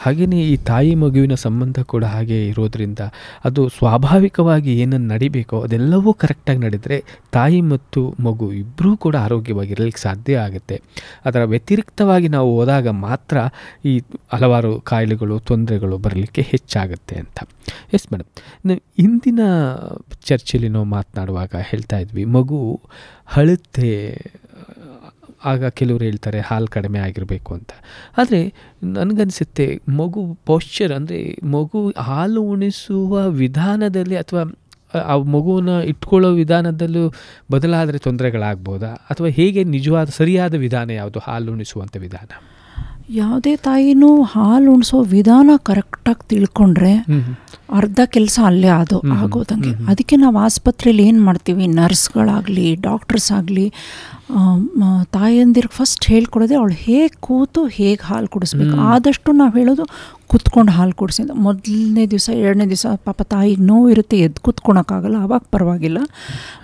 ಹಾಗೆಯೇ ಈ ತಾಯಿ ಮಗುವಿನ ಸಂಬಂಧ ಕೂಡ ಹಾಗೆ ಇರೋದರಿಂದ ಅದು ಸ್ವಾಭಾವಿಕವಾಗಿ ಏನನ್ನು ನಡಿಬೇಕೋ ಅದೆಲ್ಲವೂ ಕರೆಕ್ಟಾಗಿ ನಡೆದರೆ ತಾಯಿ ಮತ್ತು ಮಗು ಇಬ್ಬರೂ ಕೂಡ ಆರೋಗ್ಯವಾಗಿರಲಿಕ್ಕೆ ಸಾಧ್ಯ ಆಗುತ್ತೆ. ಅದರ ವ್ಯತಿರಿಕ್ತವಾಗಿ ನಾವು ಹೋದಾಗ ಮಾತ್ರ ಈ ಹಲವಾರು ಕಾಯಿಲೆಗಳು, ತೊಂದರೆಗಳು ಬರಲಿಕ್ಕೆ ಹೆಚ್ಚಾಗುತ್ತೆ ಅಂತ. ಎಸ್ ಮೇಡಮ್, ಇಂದಿನ ಚರ್ಚೆಯಲ್ಲಿ ನಾವು ಮಾತನಾಡುವಾಗ ಹೇಳ್ತಾ ಇದ್ವಿ ಮಗು ಅಳುತ್ತೆ, ಆಗ ಕೆಲವರು ಹೇಳ್ತಾರೆ ಹಾಲು ಕಡಿಮೆ ಆಗಿರಬೇಕು ಅಂತ. ಆದರೆ ನನಗನ್ಸುತ್ತೆ ಮಗು ಪೋಶ್ಚರ್ ಅಂದರೆ ಮಗು ಹಾಲು ಉಣಿಸುವ ವಿಧಾನದಲ್ಲಿ ಅಥವಾ ಆ ಮಗುವನ್ನ ಇಟ್ಕೊಳ್ಳೋ ವಿಧಾನದಲ್ಲೂ ಬದಲಾದರೆ ತೊಂದರೆಗಳಾಗ್ಬೋದಾ, ಅಥವಾ ಹೇಗೆ ನಿಜವಾದ ಸರಿಯಾದ ವಿಧಾನ ಯಾವುದು ಹಾಲು ಉಣಿಸುವಂಥ ವಿಧಾನ? ಯಾವುದೇ ತಾಯಿನೂ ಹಾಲು ಉಣಿಸೋ ವಿಧಾನ ಕರೆಕ್ಟಾಗಿ ತಿಳ್ಕೊಂಡ್ರೆ ಅರ್ಧ ಕೆಲಸ ಅಲ್ಲೇ ಆಗೋದಂಗೆ. ಅದಕ್ಕೆ ನಾವು ಆಸ್ಪತ್ರೆಯಲ್ಲಿ ಏನು ಮಾಡ್ತೀವಿ, ನರ್ಸ್ಗಳಾಗಲಿ ಡಾಕ್ಟರ್ಸ್ ಆಗಲಿ ತಾಯಂದಿರಿಗೆ ಫಸ್ಟ್ ಹೇಳ್ಕೊಡೋದೆ ಅವಳು ಹೇಗೆ ಕೂತು ಹೇಗೆ ಹಾಲು ಕುಡಿಸ್ಬೇಕು. ಆದಷ್ಟು ನಾವು ಹೇಳೋದು ಕುತ್ಕೊಂಡು ಹಾಲು ಕುಡಿಸಿ. ಮೊದಲನೇ ದಿವಸ 2ನೇ ದಿವಸ ಪಾಪ ತಾಯಿಗೆ ನೋವು ಇರುತ್ತೆ, ಎದ್ದು ಕೂತ್ಕೊಳಕ್ಕಾಗಲ್ಲ, ಆವಾಗ ಪರವಾಗಿಲ್ಲ.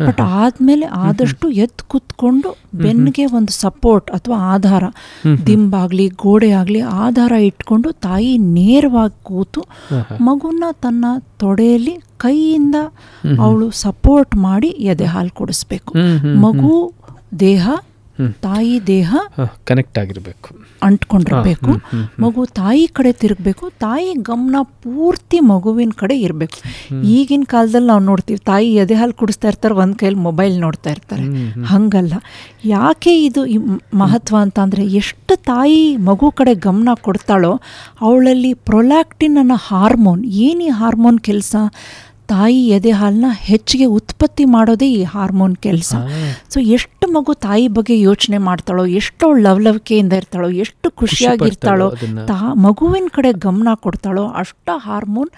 ಬಟ್ ಆದಮೇಲೆ ಆದಷ್ಟು ಎದ್ದು ಕೂತ್ಕೊಂಡು ಬೆನ್ನಿಗೆ ಒಂದು ಸಪೋರ್ಟ್ ಅಥವಾ ಆಧಾರ, ದಿಂಬಾಗಲಿ ಗೋಡೆ ಆಗಲಿ ಆಧಾರ ಇಟ್ಕೊಂಡು ತಾಯಿ ನೇರವಾಗಿ ಕೂತು ಮಗುನ ತನ್ನ ತೊಡೆಯಲ್ಲಿ ಕೈಯಿಂದ ಅವಳು ಸಪೋರ್ಟ್ ಮಾಡಿ ಎದೆ ಹಾಲು ಕುಡಿಸ್ಬೇಕು. ಮಗು ದೇಹ ತಾಯಿ ದೇಹ ಕನೆಕ್ಟ್ ಆಗಿರಬೇಕು, ಅಂಟ್ಕೊಂಡಿರ್ಬೇಕು. ಮಗು ತಾಯಿ ಕಡೆ ತಿರುಗಬೇಕು, ತಾಯಿ ಗಮನ ಪೂರ್ತಿ ಮಗುವಿನ ಕಡೆ ಇರಬೇಕು. ಈಗಿನ ಕಾಲದಲ್ಲಿ ನಾವು ನೋಡ್ತೀವಿ ತಾಯಿ ಎದೆ ಹಾಲು ಕುಡಿಸ್ತಾ ಇರ್ತಾರೆ, ಒಂದು ಕೈಯಲ್ಲಿ ಮೊಬೈಲ್ ನೋಡ್ತಾ ಇರ್ತಾರೆ. ಹಂಗಲ್ಲ. ಯಾಕೆ ಇದು ಮಹತ್ವ ಅಂತ ಅಂದರೆ, ಎಷ್ಟು ತಾಯಿ ಮಗು ಕಡೆ ಗಮನ ಕೊಡ್ತಾಳೋ ಅವಳಲ್ಲಿ ಪ್ರೊಲ್ಯಾಕ್ಟಿನ್ ಅನ್ನೋ ಹಾರ್ಮೋನ್, ಏನು ಈ ಹಾರ್ಮೋನ್ ಕೆಲಸ, ತಾಯಿ ಎದೆ ಹಾಲನ್ನ ಹೆಚ್ಚಿಗೆ ಉತ್ಪತ್ತಿ ಮಾಡೋದೇ ಈ ಹಾರ್ಮೋನ್ ಕೆಲಸ. ಸೊ ಎಷ್ಟು ಮಗು ತಾಯಿ ಬಗ್ಗೆ ಯೋಚನೆ ಮಾಡ್ತಾಳೋ, ಎಷ್ಟು ಲವಲವಿಕೆಯಿಂದ ಇರ್ತಾಳೋ, ಎಷ್ಟು ಖುಷಿಯಾಗಿರ್ತಾಳೋ, ಮಗುವಿನ ಕಡೆ ಗಮನ ಕೊಡ್ತಾಳೋ, ಅಷ್ಟ ಹಾರ್ಮೋನ್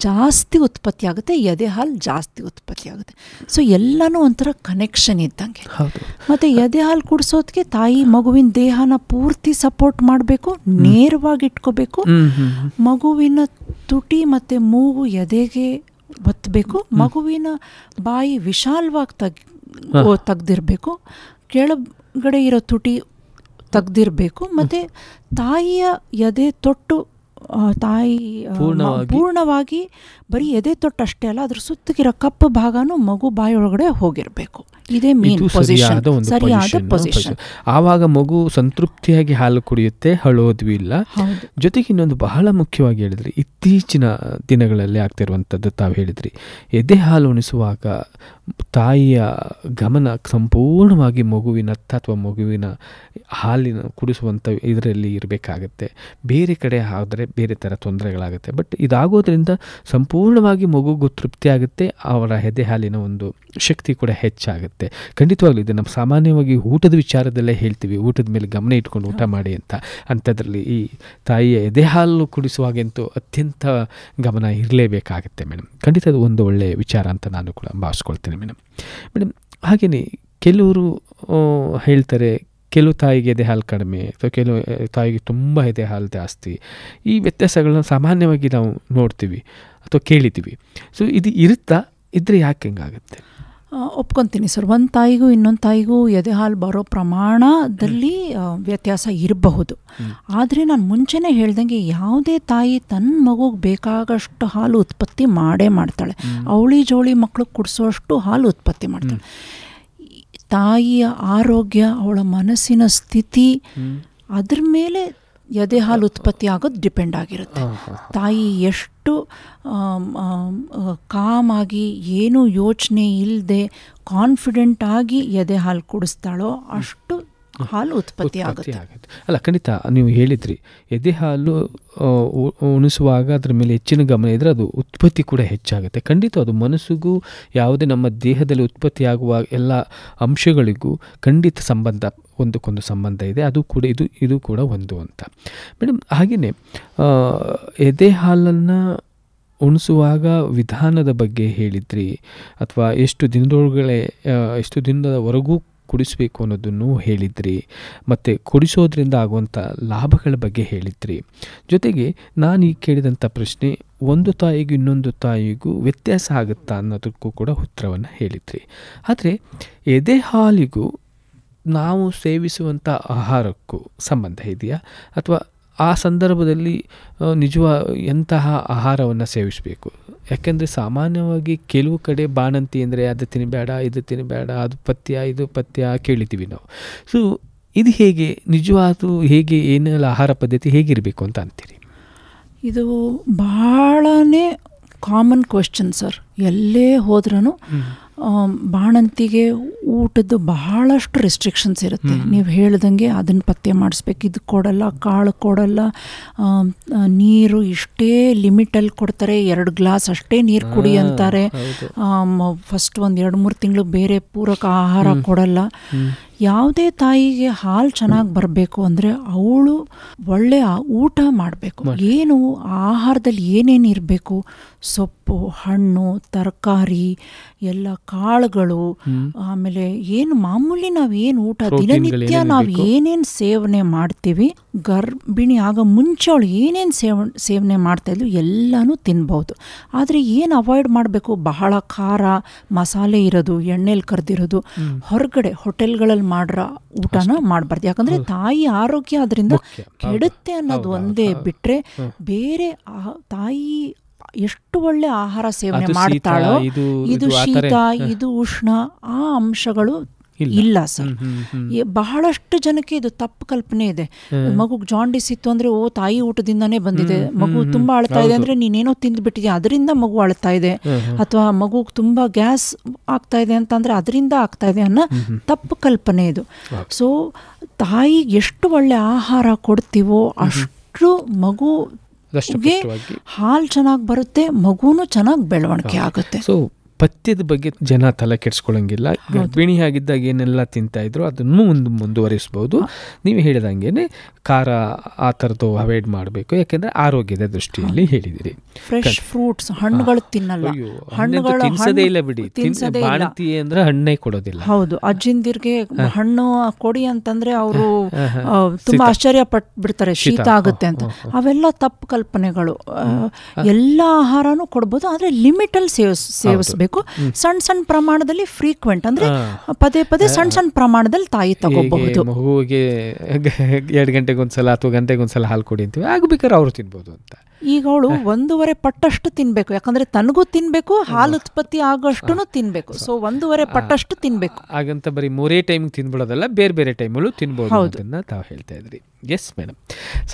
ಜಾಸ್ತಿ ಉತ್ಪತ್ತಿ ಆಗುತ್ತೆ, ಎದೆ ಹಾಲು ಜಾಸ್ತಿ ಉತ್ಪತ್ತಿ ಆಗುತ್ತೆ. ಸೊ ಎಲ್ಲನೂ ಒಂಥರ ಕನೆಕ್ಷನ್ ಇದ್ದಂಗೆ. ಮತ್ತು ಎದೆ ಹಾಲು ಕುಡಿಸೋದಕ್ಕೆ ತಾಯಿ ಮಗುವಿನ ದೇಹನ ಪೂರ್ತಿ ಸಪೋರ್ಟ್ ಮಾಡಬೇಕು, ನೇರವಾಗಿ ಇಟ್ಕೋಬೇಕು, ಮಗುವಿನ ತುಟಿ ಮತ್ತು ಮೂಗು ಎದೆಗೆ ಒತ್ತಬೇಕು, ಮಗುವಿನ ಬಾಯಿ ವಿಶಾಲವಾಗಿ ತೆಗ್ದಿರಬೇಕು, ಕೆಳಗಡೆ ಇರೋ ತುಟಿ ತೆಗ್ದಿರಬೇಕು, ಮತ್ತು ತಾಯಿಯ ಎದೆ ತೊಟ್ಟು ತಾಯಿ ಪೂರ್ಣವಾಗಿ ಬರೀ ಎದೆ ತೊಟ್ಟಷ್ಟೇ ಅಲ್ಲ, ಅದ್ರ ಸುತ್ತಗಿರೋ ಕಪ್ಪು ಭಾಗನೂ ಮಗು ಬಾಯಿ ಒಳಗಡೆ ಹೋಗಿರಬೇಕು. ಇದೇ ಮೇನ್ ಪೊಸಿಷನ್, ಸರಿಯಾದ ಪೊಸಿಷನ್. ಆವಾಗ ಮಗು ಸಂತೃಪ್ತಿಯಾಗಿ ಹಾಲು ಕುಡಿಯುತ್ತೆ, ಹಳೋದ್ವಿ ಇಲ್ಲ. ಜೊತೆಗೆ ಇನ್ನೊಂದು ಬಹಳ ಮುಖ್ಯವಾಗಿ ಹೇಳಿದ್ರಿ, ಇತ್ತೀಚಿನ ದಿನಗಳಲ್ಲಿ ಆಗ್ತಿರುವಂಥದ್ದು ತಾವು ಹೇಳಿದ್ರಿ, ಎದೆ ಹಾಲು ಉಣಿಸುವಾಗ ತಾಯಿಯ ಗಮನ ಸಂಪೂರ್ಣವಾಗಿ ಮಗುವಿನತ್ತ ಅಥವಾ ಮಗುವಿನ ಹಾಲಿನ ಕುಡಿಸುವಂಥ ಇದರಲ್ಲಿ ಇರಬೇಕಾಗತ್ತೆ. ಬೇರೆ ಕಡೆ ಆದರೆ ಬೇರೆ ಥರ ತೊಂದರೆಗಳಾಗುತ್ತೆ. ಬಟ್ ಇದಾಗೋದ್ರಿಂದ ಸಂಪೂರ್ಣವಾಗಿ ಮಗುಗೂ ತೃಪ್ತಿ ಆಗುತ್ತೆ, ಅವರ ಎದೆ ಹಾಲಿನ ಒಂದು ಶಕ್ತಿ ಕೂಡ ಹೆಚ್ಚಾಗುತ್ತೆ. ಖಂಡಿತವಾಗ್ಲೂ ಇದು ನಮ್ಮ ಸಾಮಾನ್ಯವಾಗಿ ಊಟದ ವಿಚಾರದಲ್ಲೇ ಹೇಳ್ತೀವಿ, ಊಟದ ಮೇಲೆ ಗಮನ ಇಟ್ಕೊಂಡು ಊಟ ಮಾಡಿ ಅಂತ. ಅಂಥದ್ರಲ್ಲಿ ಈ ತಾಯಿಯ ಎದೆ ಹಾಲು ಕುಡಿಸುವಾಗಂತೂ ಅತ್ಯಂತ ಗಮನ ಇರಲೇಬೇಕಾಗುತ್ತೆ ಮೇಡಮ್. ಖಂಡಿತ ಅದು ಒಂದು ಒಳ್ಳೆಯ ವಿಚಾರ ಅಂತ ನಾನು ಕೂಡ ಭಾವಿಸ್ಕೊಳ್ತೇನೆ ಮೇಡಮ್. ಹಾಗೆಯೇ ಕೆಲವರು ಹೇಳ್ತಾರೆ, ಕೆಲವು ತಾಯಿಗೆ ಎದೆ ಹಾಲು ಕಡಿಮೆ ಅಥವಾ ಕೆಲವು ತಾಯಿಗೆ ತುಂಬ ಎದೆ ಹಾಲು ಜಾಸ್ತಿ. ಈ ವ್ಯತ್ಯಾಸಗಳನ್ನ ಸಾಮಾನ್ಯವಾಗಿ ನಾವು ನೋಡ್ತೀವಿ ಅಥವಾ ಕೇಳಿದ್ದೀವಿ. ಸೊ ಇದು ಇರುತ್ತಾ? ಇದ್ದರೆ ಯಾಕೆ ಹೆಂಗಾಗುತ್ತೆ? ಒಪ್ಕೊತೀನಿ ಸರ್, ಒಂದು ತಾಯಿಗೂ ಇನ್ನೊಂದು ತಾಯಿಗೂ ಎದೆ ಹಾಲು ಬರೋ ಪ್ರಮಾಣದಲ್ಲಿ ವ್ಯತ್ಯಾಸ ಇರಬಹುದು. ಆದರೆ ನಾನು ಮುಂಚೆನೇ ಹೇಳ್ದಂಗೆ ಯಾವುದೇ ತಾಯಿ ತನ್ನ ಮಗುಗೆ ಬೇಕಾಗಷ್ಟು ಹಾಲು ಉತ್ಪತ್ತಿ ಮಾಡೇ ಮಾಡ್ತಾಳೆ. ಅವಳಿ ಜೋಳಿ ಮಕ್ಕಳು ಕುಡಿಸೋಷ್ಟು ಹಾಲು ಉತ್ಪತ್ತಿ ಮಾಡ್ತಾಳೆ. ತಾಯಿಯ ಆರೋಗ್ಯ, ಅವಳ ಮನಸ್ಸಿನ ಸ್ಥಿತಿ, ಅದ್ರ ಮೇಲೆ ಎದೆ ಹಾಲು ಉತ್ಪತ್ತಿ ಆಗೋದು ಡಿಪೆಂಡ್ ಆಗಿರುತ್ತೆ. ತಾಯಿ ಎಷ್ಟು ಕಾಮಾಗಿ, ಏನೂ ಯೋಚನೆ ಇಲ್ಲದೆ ಕಾನ್ಫಿಡೆಂಟ್ ಆಗಿ ಎದೆ ಹಾಲು ಕುಡಿಸ್ತಾಳೋ ಅಷ್ಟು ಹಾಲು ಉತ್ಪತ್ತಿ ಆಗುತ್ತೆ. ಅಲ್ಲ, ಖಂಡಿತ ನೀವು ಹೇಳಿದ್ರಿ, ಎದೆ ಹಾಲು ಉಣಿಸುವಾಗ ಅದ್ರ ಮೇಲೆ ಹೆಚ್ಚಿನ ಗಮನ ಇದ್ದರೆ ಅದು ಉತ್ಪತ್ತಿ ಕೂಡ ಹೆಚ್ಚಾಗುತ್ತೆ. ಖಂಡಿತ ಅದು ಮನಸ್ಸಿಗೂ ಯಾವುದೇ ನಮ್ಮ ದೇಹದಲ್ಲಿ ಉತ್ಪತ್ತಿಯಾಗುವ ಎಲ್ಲ ಅಂಶಗಳಿಗೂ ಖಂಡಿತ ಸಂಬಂಧ, ಒಂದಕ್ಕೊಂದು ಸಂಬಂಧ ಇದೆ. ಅದು ಕೂಡ ಇದು ಕೂಡ ಒಂದು ಅಂತ ಮೇಡಮ್. ಹಾಗೆಯೇ ಎದೆ ಹಾಲನ್ನು ಉಣಿಸುವಾಗ ವಿಧಾನದ ಬಗ್ಗೆ ಹೇಳಿದ್ರಿ, ಅಥವಾ ಎಷ್ಟು ದಿನದವರೆಗೂ ಕುಡಿಸಬೇಕು ಅನ್ನೋದನ್ನು ಹೇಳಿದ್ರಿ, ಮತ್ತು ಕುಡಿಸೋದ್ರಿಂದ ಆಗುವಂಥ ಲಾಭಗಳ ಬಗ್ಗೆ ಹೇಳಿದ್ರಿ. ಜೊತೆಗೆ ನಾನು ಈಗ ಕೇಳಿದಂಥ ಪ್ರಶ್ನೆ, ಒಂದು ತಾಯಿಗೂ ಇನ್ನೊಂದು ತಾಯಿಗೂ ವ್ಯತ್ಯಾಸ ಆಗುತ್ತಾ ಅನ್ನೋದಕ್ಕೂ ಕೂಡ ಉತ್ತರವನ್ನು ಹೇಳಿದ್ರಿ. ಆದರೆ ಎದೆ ಹಾಲಿಗೂ ನಾವು ಸೇವಿಸುವಂಥ ಆಹಾರಕ್ಕೂ ಸಂಬಂಧ ಇದೆಯಾ? ಅಥವಾ ಆ ಸಂದರ್ಭದಲ್ಲಿ ಎಂತಹ ಆಹಾರವನ್ನು ಸೇವಿಸಬೇಕು? ಯಾಕೆಂದರೆ ಸಾಮಾನ್ಯವಾಗಿ ಕೆಲವು ಕಡೆ ಬಾಣಂತಿ ಅಂದರೆ ಅದು ತಿನ್ನಬೇಡ, ಇದು ತಿನ್ನಬೇಡ, ಅದು ಪಥ್ಯ, ಇದು ಪಥ್ಯ ಕೇಳಿದ್ದೀವಿ ನಾವು. ಸೊ ಇದು ಹೇಗೆ ಹೇಗೆ ಏನೆಲ್ಲ ಆಹಾರ ಪದ್ಧತಿ ಹೇಗಿರಬೇಕು ಅಂತ ಅಂತೀರಿ? ಇದು ಬಹಳನೇ ಕಾಮನ್ ಕ್ವೆಶ್ಚನ್ ಸರ್. ಎಲ್ಲೇ ಹೋದ್ರೂ ಬಾಣಂತಿಗೆ ಊಟದ್ದು ಬಹಳಷ್ಟು ರೆಸ್ಟ್ರಿಕ್ಷನ್ಸ್ ಇರುತ್ತೆ. ನೀವು ಹೇಳ್ದಂಗೆ ಅದನ್ನು ಪಥ್ಯ ಮಾಡಿಸ್ಬೇಕು, ಇದು ಕೊಡಲ್ಲ, ಕಾಳು ಕೊಡಲ್ಲ, ನೀರು ಇಷ್ಟೇ ಲಿಮಿಟಲ್ಲಿ ಕೊಡ್ತಾರೆ, 2 ಗ್ಲಾಸ್ ಅಷ್ಟೇ ನೀರು ಕುಡಿ ಅಂತಾರೆ. ಫಸ್ಟ್ 1-2-3 ತಿಂಗಳು ಬೇರೆ ಪೂರಕ ಆಹಾರ ಕೊಡಲ್ಲ. ಯಾವುದೇ ತಾಯಿಗೆ ಹಾಲು ಚೆನ್ನಾಗಿ ಬರಬೇಕು ಅಂದರೆ ಅವಳು ಒಳ್ಳೆಯ ಊಟ ಮಾಡಬೇಕು. ಏನು ಆಹಾರದಲ್ಲಿ ಏನೇನು ಇರಬೇಕು, ಸೊಪ್ಪು, ಹಣ್ಣು, ತರಕಾರಿ, ಎಲ್ಲ ಕಾಳುಗಳು, ಆಮೇಲೆ ಏನು ಮಾಮೂಲಿ ನಾವೇನು ಊಟ ದಿನನಿತ್ಯ ನಾವು ಏನೇನು ಸೇವನೆ ಮಾಡ್ತೀವಿ, ಗರ್ಭಿಣಿ ಆಗ ಮುಂಚೆ ಅವಳು ಏನೇನು ಸೇವನೆ ಮಾಡ್ತಾಯಿದ್ಲು ಎಲ್ಲನೂ ತಿನ್ಬೋದು. ಆದರೆ ಏನು ಅವಾಯ್ಡ್ ಮಾಡಬೇಕು, ಬಹಳ ಖಾರ, ಮಸಾಲೆ ಇರೋದು, ಎಣ್ಣೆಲಿ ಕರೆದಿರೋದು, ಹೊರಗಡೆ ಹೋಟೆಲ್ಗಳಲ್ಲಿ ಮಾಡ್ರೋ ಊಟನ ಮಾಡಬಾರ್ದು. ಯಾಕಂದರೆ ತಾಯಿ ಆರೋಗ್ಯ ಅದರಿಂದ ಕೆಡುತ್ತೆ ಅನ್ನೋದು ಒಂದೇ ಬಿಟ್ಟರೆ ಬೇರೆ ತಾಯಿ ಎಷ್ಟು ಒಳ್ಳೆ ಆಹಾರ ಸೇವನೆ ಮಾಡ್ತಾಳೋ, ಇದು ಶೀತ, ಇದು ಉಷ್ಣ, ಆ ಅಂಶಗಳು ಇಲ್ಲ ಸರ್. ಬಹಳಷ್ಟು ಜನಕ್ಕೆ ಇದು ತಪ್ಪು ಕಲ್ಪನೆ ಇದೆ. ಮಗುಗೆ ಜಾಂಡಿಸ್ ಇತ್ತು ಅಂದರೆ ತಾಯಿ ಊಟದಿಂದಾನೇ ಬಂದಿದೆ, ಮಗು ತುಂಬ ಅಳ್ತಾ ಇದೆ ಅಂದರೆ ನೀನೇನೋ ತಿಂದುಬಿಟ್ಟಿದೆ ಅದರಿಂದ ಮಗು ಅಳ್ತಾ ಇದೆ, ಅಥವಾ ಮಗುಗೆ ತುಂಬ ಗ್ಯಾಸ್ ಆಗ್ತಾ ಇದೆ ಅಂತಂದರೆ ಅದರಿಂದ ಆಗ್ತಾ ಇದೆ ಅನ್ನೋ ತಪ್ಪು ಕಲ್ಪನೆ ಇದು. ಸೊ ತಾಯಿಗೆ ಎಷ್ಟು ಒಳ್ಳೆ ಆಹಾರ ಕೊಡ್ತೀವೋ ಅಷ್ಟು ಮಗು ಹಾಲು ಚೆನ್ನಾಗಿ ಬರುತ್ತೆ, ಮಗುನು ಚೆನ್ನಾಗಿ ಬೆಳವಣಿಗೆ ಆಗುತ್ತೆ. ಸೊ ಪಥ್ಯದ ಬಗ್ಗೆ ಜನ ತಲೆ ಕೆಡಿಸ್ಕೊಳ್ಳಂಗಿಲ್ಲ. ಗರ್ಭಿಣಿ ಆಗಿದ್ದಾಗ ಏನೆಲ್ಲ ತಿಂತಾ ಇದ್ರು ಅದನ್ನು ಮುಂದುವರಿಸ್ಬೋದು. ನೀವು ಹೇಳಿದಂಗೆ ಖಾರ ಆ ಥರದ್ದು ಅವಾಯ್ಡ್ ಮಾಡಬೇಕು, ಯಾಕೆಂದರೆ ಆರೋಗ್ಯದ ದೃಷ್ಟಿಯಲ್ಲಿ ಹೇಳಿದಿರಿ. ಫ್ರೆಶ್ ಫ್ರೂಟ್ಸ್, ಹಣ್ಣುಗಳು ತಿನ್ನಲ್ಲ, ತಿನ್ಸದೇ ಇಲ್ಲ ಬಿಡಿ, ಬಾಣತಿ ಅಂದ್ರೆ ಹಣ್ಣೇ ಕೊಡೋದಿಲ್ಲ. ಹೌದು, ಅಜ್ಜಿಂದಿರ್ಗೆ ಹಣ್ಣು ಕೊಡಿ ಅಂತಂದ್ರೆ ಅವರು ತುಂಬಾ ಆಶ್ಚರ್ಯ ಪಟ್ಟು ಬಿಡ್ತಾರೆ, ಶೀತ ಆಗುತ್ತೆ ಅಂತ. ಅವೆಲ್ಲ ತಪ್ಪು ಕಲ್ಪನೆಗಳು. ಎಲ್ಲ ಆಹಾರನೂ ಕೊಡ್ಬೋದು, ಆದರೆ ಲಿಮಿಟಲ್ಲಿ ಸೇವಿಸಬೇಕು. ಸಣ್ಣ ಸಣ್ಣ ಪ್ರಮಾಣದಲ್ಲಿ, ಫ್ರೀಕ್ವೆಂಟ್ ಅಂದ್ರೆ ಪದೇ ಪದೇ ಸಣ್ಣ ಸಣ್ಣ ಪ್ರಮಾಣದಲ್ಲಿ ತಾಯಿ ತಗೋಬಹುದು. ಮಗುವಿಗೆ 2 ಗಂಟೆಗೊಂದ್ಸಲ ಅಥವಾ ಗಂಟೆಗೊಂದ್ಸಲ ಹಾಲು ಕೊಡಿ ಅಂತೀವಿ, ಆಗ್ಬೇಕಾದ್ರೆ ಅವರು ತಿನ್ಬೋದು ಅಂತ. ಈಗ ಅವಳು 1.5 ಪಟ್ಟಷ್ಟು ತಿನ್ಬೇಕು, ಯಾಕಂದ್ರೆ ತನಗೂ ತಿನ್ಬೇಕು, ಹಾಲು ಉತ್ಪತ್ತಿ ಆಗೋಷ್ಟು ತಿನ್ಬೇಕು. ಸೊ 1.5 ಪಟ್ಟಷ್ಟು ತಿನ್ಬೇಕು. ಹಾಗಂತ ಬರೀ 3 ಟೈಮ್ ತಿನ್ಬಿಡೋದಲ್ಲ, ಬೇರೆ ಬೇರೆ ಟೈಮಲ್ಲೂ ತಿನ್ಬೋದು ಅದನ್ನ ತಾವು ಹೇಳ್ತಾ ಇದ್ರಿ. ಎಸ್ ಮೇಡಮ್,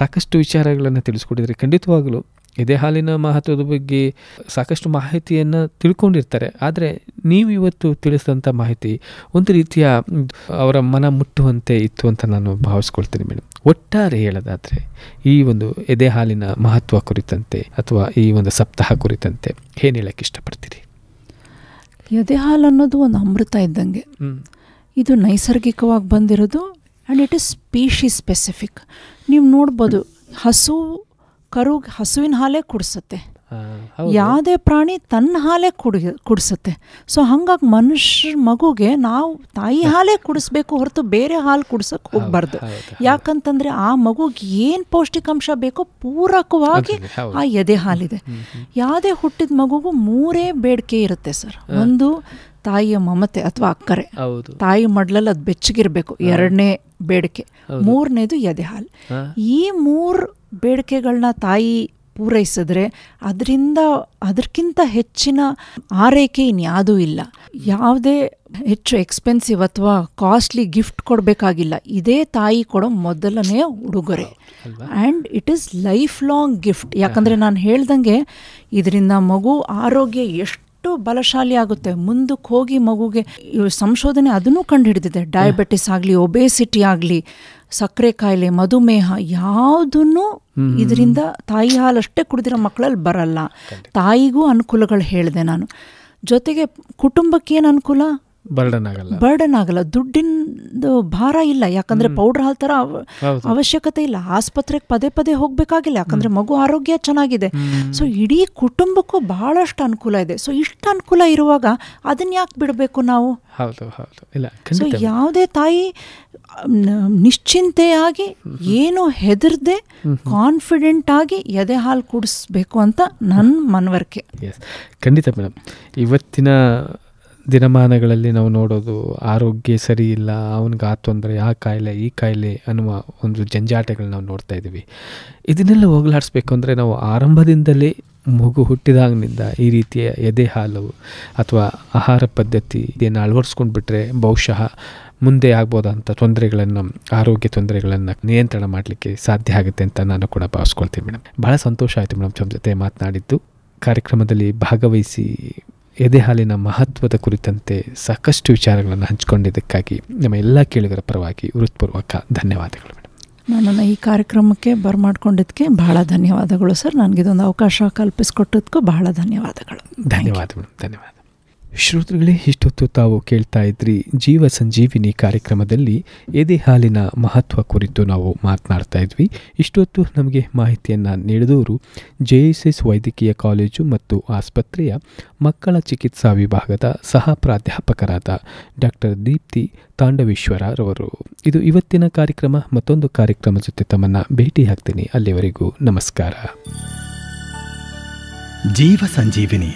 ಸಾಕಷ್ಟು ವಿಚಾರಗಳನ್ನು ತಿಳಿಸ್ಕೊಟ್ಟಿದ್ರಿ. ಖಂಡಿತವಾಗಲೂ ಎದೆ ಹಾಲಿನ ಮಹತ್ವದ ಬಗ್ಗೆ ಸಾಕಷ್ಟು ಮಾಹಿತಿಯನ್ನು ತಿಳ್ಕೊಂಡಿರ್ತಾರೆ, ಆದರೆ ನೀವು ಇವತ್ತು ತಿಳಿಸಿದಂಥ ಮಾಹಿತಿ ಒಂದು ರೀತಿಯ ಅವರ ಮನ ಮುಟ್ಟುವಂತೆ ಇತ್ತು ಅಂತ ನಾನು ಭಾವಿಸ್ಕೊಳ್ತೀನಿ ಮೇಡಮ್. ಒಟ್ಟಾರೆ ಹೇಳೋದಾದರೆ ಈ ಒಂದು ಎದೆ ಹಾಲಿನ ಮಹತ್ವ ಕುರಿತಂತೆ ಅಥವಾ ಈ ಒಂದು ಸಪ್ತಾಹ ಕುರಿತಂತೆ ಏನು ಹೇಳಕ್ಕೆ ಇಷ್ಟಪಡ್ತೀರಿ? ಎದೆ ಹಾಲು ಅನ್ನೋದು ಒಂದು ಅಮೃತ ಇದ್ದಂಗೆ. ಇದು ನೈಸರ್ಗಿಕವಾಗಿ ಬಂದಿರೋದು and it is species specific. ನೀವು ನೋಡ್ಬೋದು, ಹಸುವಿನ ಹಾಲೇ ಕುಡಿಸುತ್ತೆ, ಯಾವುದೇ ಪ್ರಾಣಿ ತನ್ನ ಹಾಲೇ ಕುಡಿಸುತ್ತೆ. ಸೊ ಹಾಗಾಗಿ ಮಗುಗೆ ನಾವು ತಾಯಿ ಹಾಲೇ ಕುಡಿಸ್ಬೇಕು ಹೊರತು ಬೇರೆ ಹಾಲು ಕುಡಿಸೋಕೆ ಹೋಗ್ಬಾರ್ದು. ಯಾಕಂತಂದ್ರೆ ಆ ಮಗುಗೆ ಏನು ಪೌಷ್ಟಿಕಾಂಶ ಬೇಕೋ ಪೂರಕವಾಗಿ ಆ ಎದೆ ಹಾಲಿದೆ. ಯಾವುದೇ ಹುಟ್ಟಿದ ಮಗುಗೂ 3 ಬೇಡಿಕೆ ಇರುತ್ತೆ ಸರ್. ಒಂದು ತಾಯಿಯ ಮಮತೆ ಅಥವಾ ಅಕ್ಕರೆ, ತಾಯಿ ಮಡ್ಲಲ್ಲಿ ಅದು ಬೆಚ್ಚಗಿರ್ಬೇಕು, 2ನೇ ಬೇಡಿಕೆ. 3ನೇದು ಎದೆ ಹಾಲು. ಈ 3 ಬೇಡಿಕೆಗಳನ್ನ ತಾಯಿ ಪೂರೈಸಿದ್ರೆ ಅದಕ್ಕಿಂತ ಹೆಚ್ಚಿನ ಆರೈಕೆ ಇನ್ಯಾವುದೂ ಇಲ್ಲ. ಯಾವುದೇ ಹೆಚ್ಚು ಎಕ್ಸ್ಪೆನ್ಸಿವ್ ಅಥವಾ ಕಾಸ್ಟ್ಲಿ ಗಿಫ್ಟ್ ಕೊಡಬೇಕಾಗಿಲ್ಲ. ಇದೇ ತಾಯಿ ಕೊಡೋ ಮೊದಲನೇ ಉಡುಗೊರೆ and it is life long gift. ಯಾಕಂದರೆ ನಾನು ಹೇಳ್ದಂಗೆ ಇದರಿಂದ ಮಗು ಆರೋಗ್ಯ ಎಷ್ಟು ಬಲಶಾಲಿ ಆಗುತ್ತೆ. ಮುಂದಕ್ಕೆ ಹೋಗಿ ಮಗುಗೆ ಸಂಶೋಧನೆ ಅದನ್ನು ಕಂಡುಹಿಡಿದಿದೆ. ಡಯಾಬಿಟಿಸ್ ಆಗಲಿ, ಒಬೇಸಿಟಿ ಆಗಲಿ, ಸಕ್ಕರೆ ಕಾಯಿಲೆ, ಮಧುಮೇಹ ಯಾವುದನ್ನು ಇದರಿಂದ ತಾಯಿ ಹಾಲಷ್ಟೇ ಕುಡಿದಿರೋ ಮಕ್ಕಳಲ್ಲಿ ಬರಲ್ಲ. ತಾಯಿಗೂ ಅನುಕೂಲಗಳು ಹೇಳಿದೆ ನಾನು. ಜೊತೆಗೆ ಕುಟುಂಬಕ್ಕೆ ಏನು ಅನುಕೂಲ? ಬರ್ಡನ್ ಆಗಲ್ಲ, ದುಡ್ಡಿನ ಭಾರ ಇಲ್ಲ. ಯಾಕಂದ್ರೆ ಪೌಡರ್ ಹಾಲ್ ತರ ಅವಶ್ಯಕತೆ ಇಲ್ಲ, ಆಸ್ಪತ್ರೆಗೆ ಪದೇ ಪದೇ ಹೋಗ್ಬೇಕಾಗಿಲ್ಲ, ಯಾಕಂದ್ರೆ ಮಗು ಆರೋಗ್ಯ ಚೆನ್ನಾಗಿದೆ. ಸೊ ಇಡೀ ಕುಟುಂಬಕ್ಕೂ ಬಹಳಷ್ಟು ಅನುಕೂಲ ಇದೆ. ಸೊ ಇಷ್ಟು ಅನುಕೂಲ ಇರುವಾಗ ಅದನ್ನ ಯಾಕೆ ಬಿಡಬೇಕು ನಾವು? ಸೊ ಯಾವುದೇ ತಾಯಿ ನಿಶ್ಚಿಂತೆಯಾಗಿ, ಏನು ಹೆದರ್ದೆ, ಕಾನ್ಫಿಡೆಂಟ್ ಆಗಿ ಎದೆ ಹಾಲು ಕುಡಿಸ್ಬೇಕು ಅಂತ ನನ್ನ ಮನವರಿಕೆ. ಖಂಡಿತ ಮೇಡಮ್. ಇವತ್ತಿನ ದಿನಮಾನಗಳಲ್ಲಿ ನಾವು ನೋಡೋದು, ಆರೋಗ್ಯ ಸರಿ ಇಲ್ಲ, ಅವನಿಗೆ ಆ ತೊಂದರೆ, ಆ ಕಾಯಿಲೆ, ಈ ಕಾಯಿಲೆ ಅನ್ನುವ ಒಂದು ಜಂಜಾಟಗಳನ್ನ ನಾವು ನೋಡ್ತಾ ಇದ್ದೀವಿ. ಇದನ್ನೆಲ್ಲ ಹೋಗಲಾಡಿಸ್ಬೇಕು ಅಂದರೆ ನಾವು ಆರಂಭದಿಂದಲೇ ಮಗು ಹುಟ್ಟಿದಾಗಿನಿಂದ ಈ ರೀತಿಯ ಎದೆ ಹಾಲು ಅಥವಾ ಆಹಾರ ಪದ್ಧತಿಯನ್ನು ಅಳವಡಿಸ್ಕೊಂಡು ಬಿಟ್ಟರೆ ಬಹುಶಃ ಮುಂದೆ ಆಗ್ಬೋದಂಥ ತೊಂದರೆಗಳನ್ನು, ಆರೋಗ್ಯ ತೊಂದರೆಗಳನ್ನು ನಿಯಂತ್ರಣ ಮಾಡಲಿಕ್ಕೆ ಸಾಧ್ಯ ಆಗುತ್ತೆ ಅಂತ ನಾನು ಕೂಡ ಭಾವಿಸ್ಕೊಳ್ತೀನಿ ಮೇಡಮ್. ಭಾಳ ಸಂತೋಷ ಆಯಿತು ಮೇಡಮ್ ತಮ್ಮ ಜೊತೆ ಮಾತನಾಡಿದ್ದು. ಕಾರ್ಯಕ್ರಮದಲ್ಲಿ ಭಾಗವಹಿಸಿ ಎದೆ ಹಾಲಿನ ಮಹತ್ವದ ಕುರಿತಂತೆ ಸಾಕಷ್ಟು ವಿಚಾರಗಳನ್ನು ಹಂಚಿಕೊಂಡಿದ್ದಕ್ಕಾಗಿ ನಮ್ಮ ಎಲ್ಲ ಕೇಳುಗರ ಪರವಾಗಿ ಹೃತ್ಪೂರ್ವಕ ಧನ್ಯವಾದಗಳು ಮೇಡಮ್. ನನ್ನನ್ನು ಈ ಕಾರ್ಯಕ್ರಮಕ್ಕೆ ಬರಮಾಡ್ಕೊಂಡಿದ್ದಕ್ಕೆ ಬಹಳ ಧನ್ಯವಾದಗಳು ಸರ್. ನನಗಿದೊಂದು ಅವಕಾಶ ಕಲ್ಪಿಸಿಕೊಟ್ಟದಕ್ಕೂ ಬಹಳ ಧನ್ಯವಾದಗಳು. ಧನ್ಯವಾದ ಮೇಡಮ್, ಧನ್ಯವಾದ. ಶ್ರೋತೃಗಳೇ, ಇಷ್ಟೊತ್ತು ತಾವು ಕೇಳ್ತಾ ಇದ್ರಿ ಜೀವ ಸಂಜೀವಿನಿ ಕಾರ್ಯಕ್ರಮದಲ್ಲಿ ಎದೆ ಹಾಲಿನ ಮಹತ್ವ ಕುರಿತು ನಾವು ಮಾತನಾಡ್ತಾ ಇದ್ವಿ. ಇಷ್ಟೊತ್ತು ನಮಗೆ ಮಾಹಿತಿಯನ್ನು ನೀಡಿದವರು JSS ವೈದ್ಯಕೀಯ ಕಾಲೇಜು ಮತ್ತು ಆಸ್ಪತ್ರೆಯ ಮಕ್ಕಳ ಚಿಕಿತ್ಸಾ ವಿಭಾಗದ ಸಹ ಪ್ರಾಧ್ಯಾಪಕರಾದ ಡಾಕ್ಟರ್ ದೀಪ್ತಿ ತಾಂಡವೇಶ್ವರರವರು. ಇದು ಇವತ್ತಿನ ಕಾರ್ಯಕ್ರಮ. ಮತ್ತೊಂದು ಕಾರ್ಯಕ್ರಮ ಜೊತೆ ತಮ್ಮನ್ನು ಭೇಟಿ ಆಗ್ತೀನಿ. ಅಲ್ಲಿವರೆಗೂ ನಮಸ್ಕಾರ. ಜೀವ ಸಂಜೀವಿನಿ.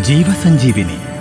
ಜೀವ ಸಂಜೀವಿನಿ.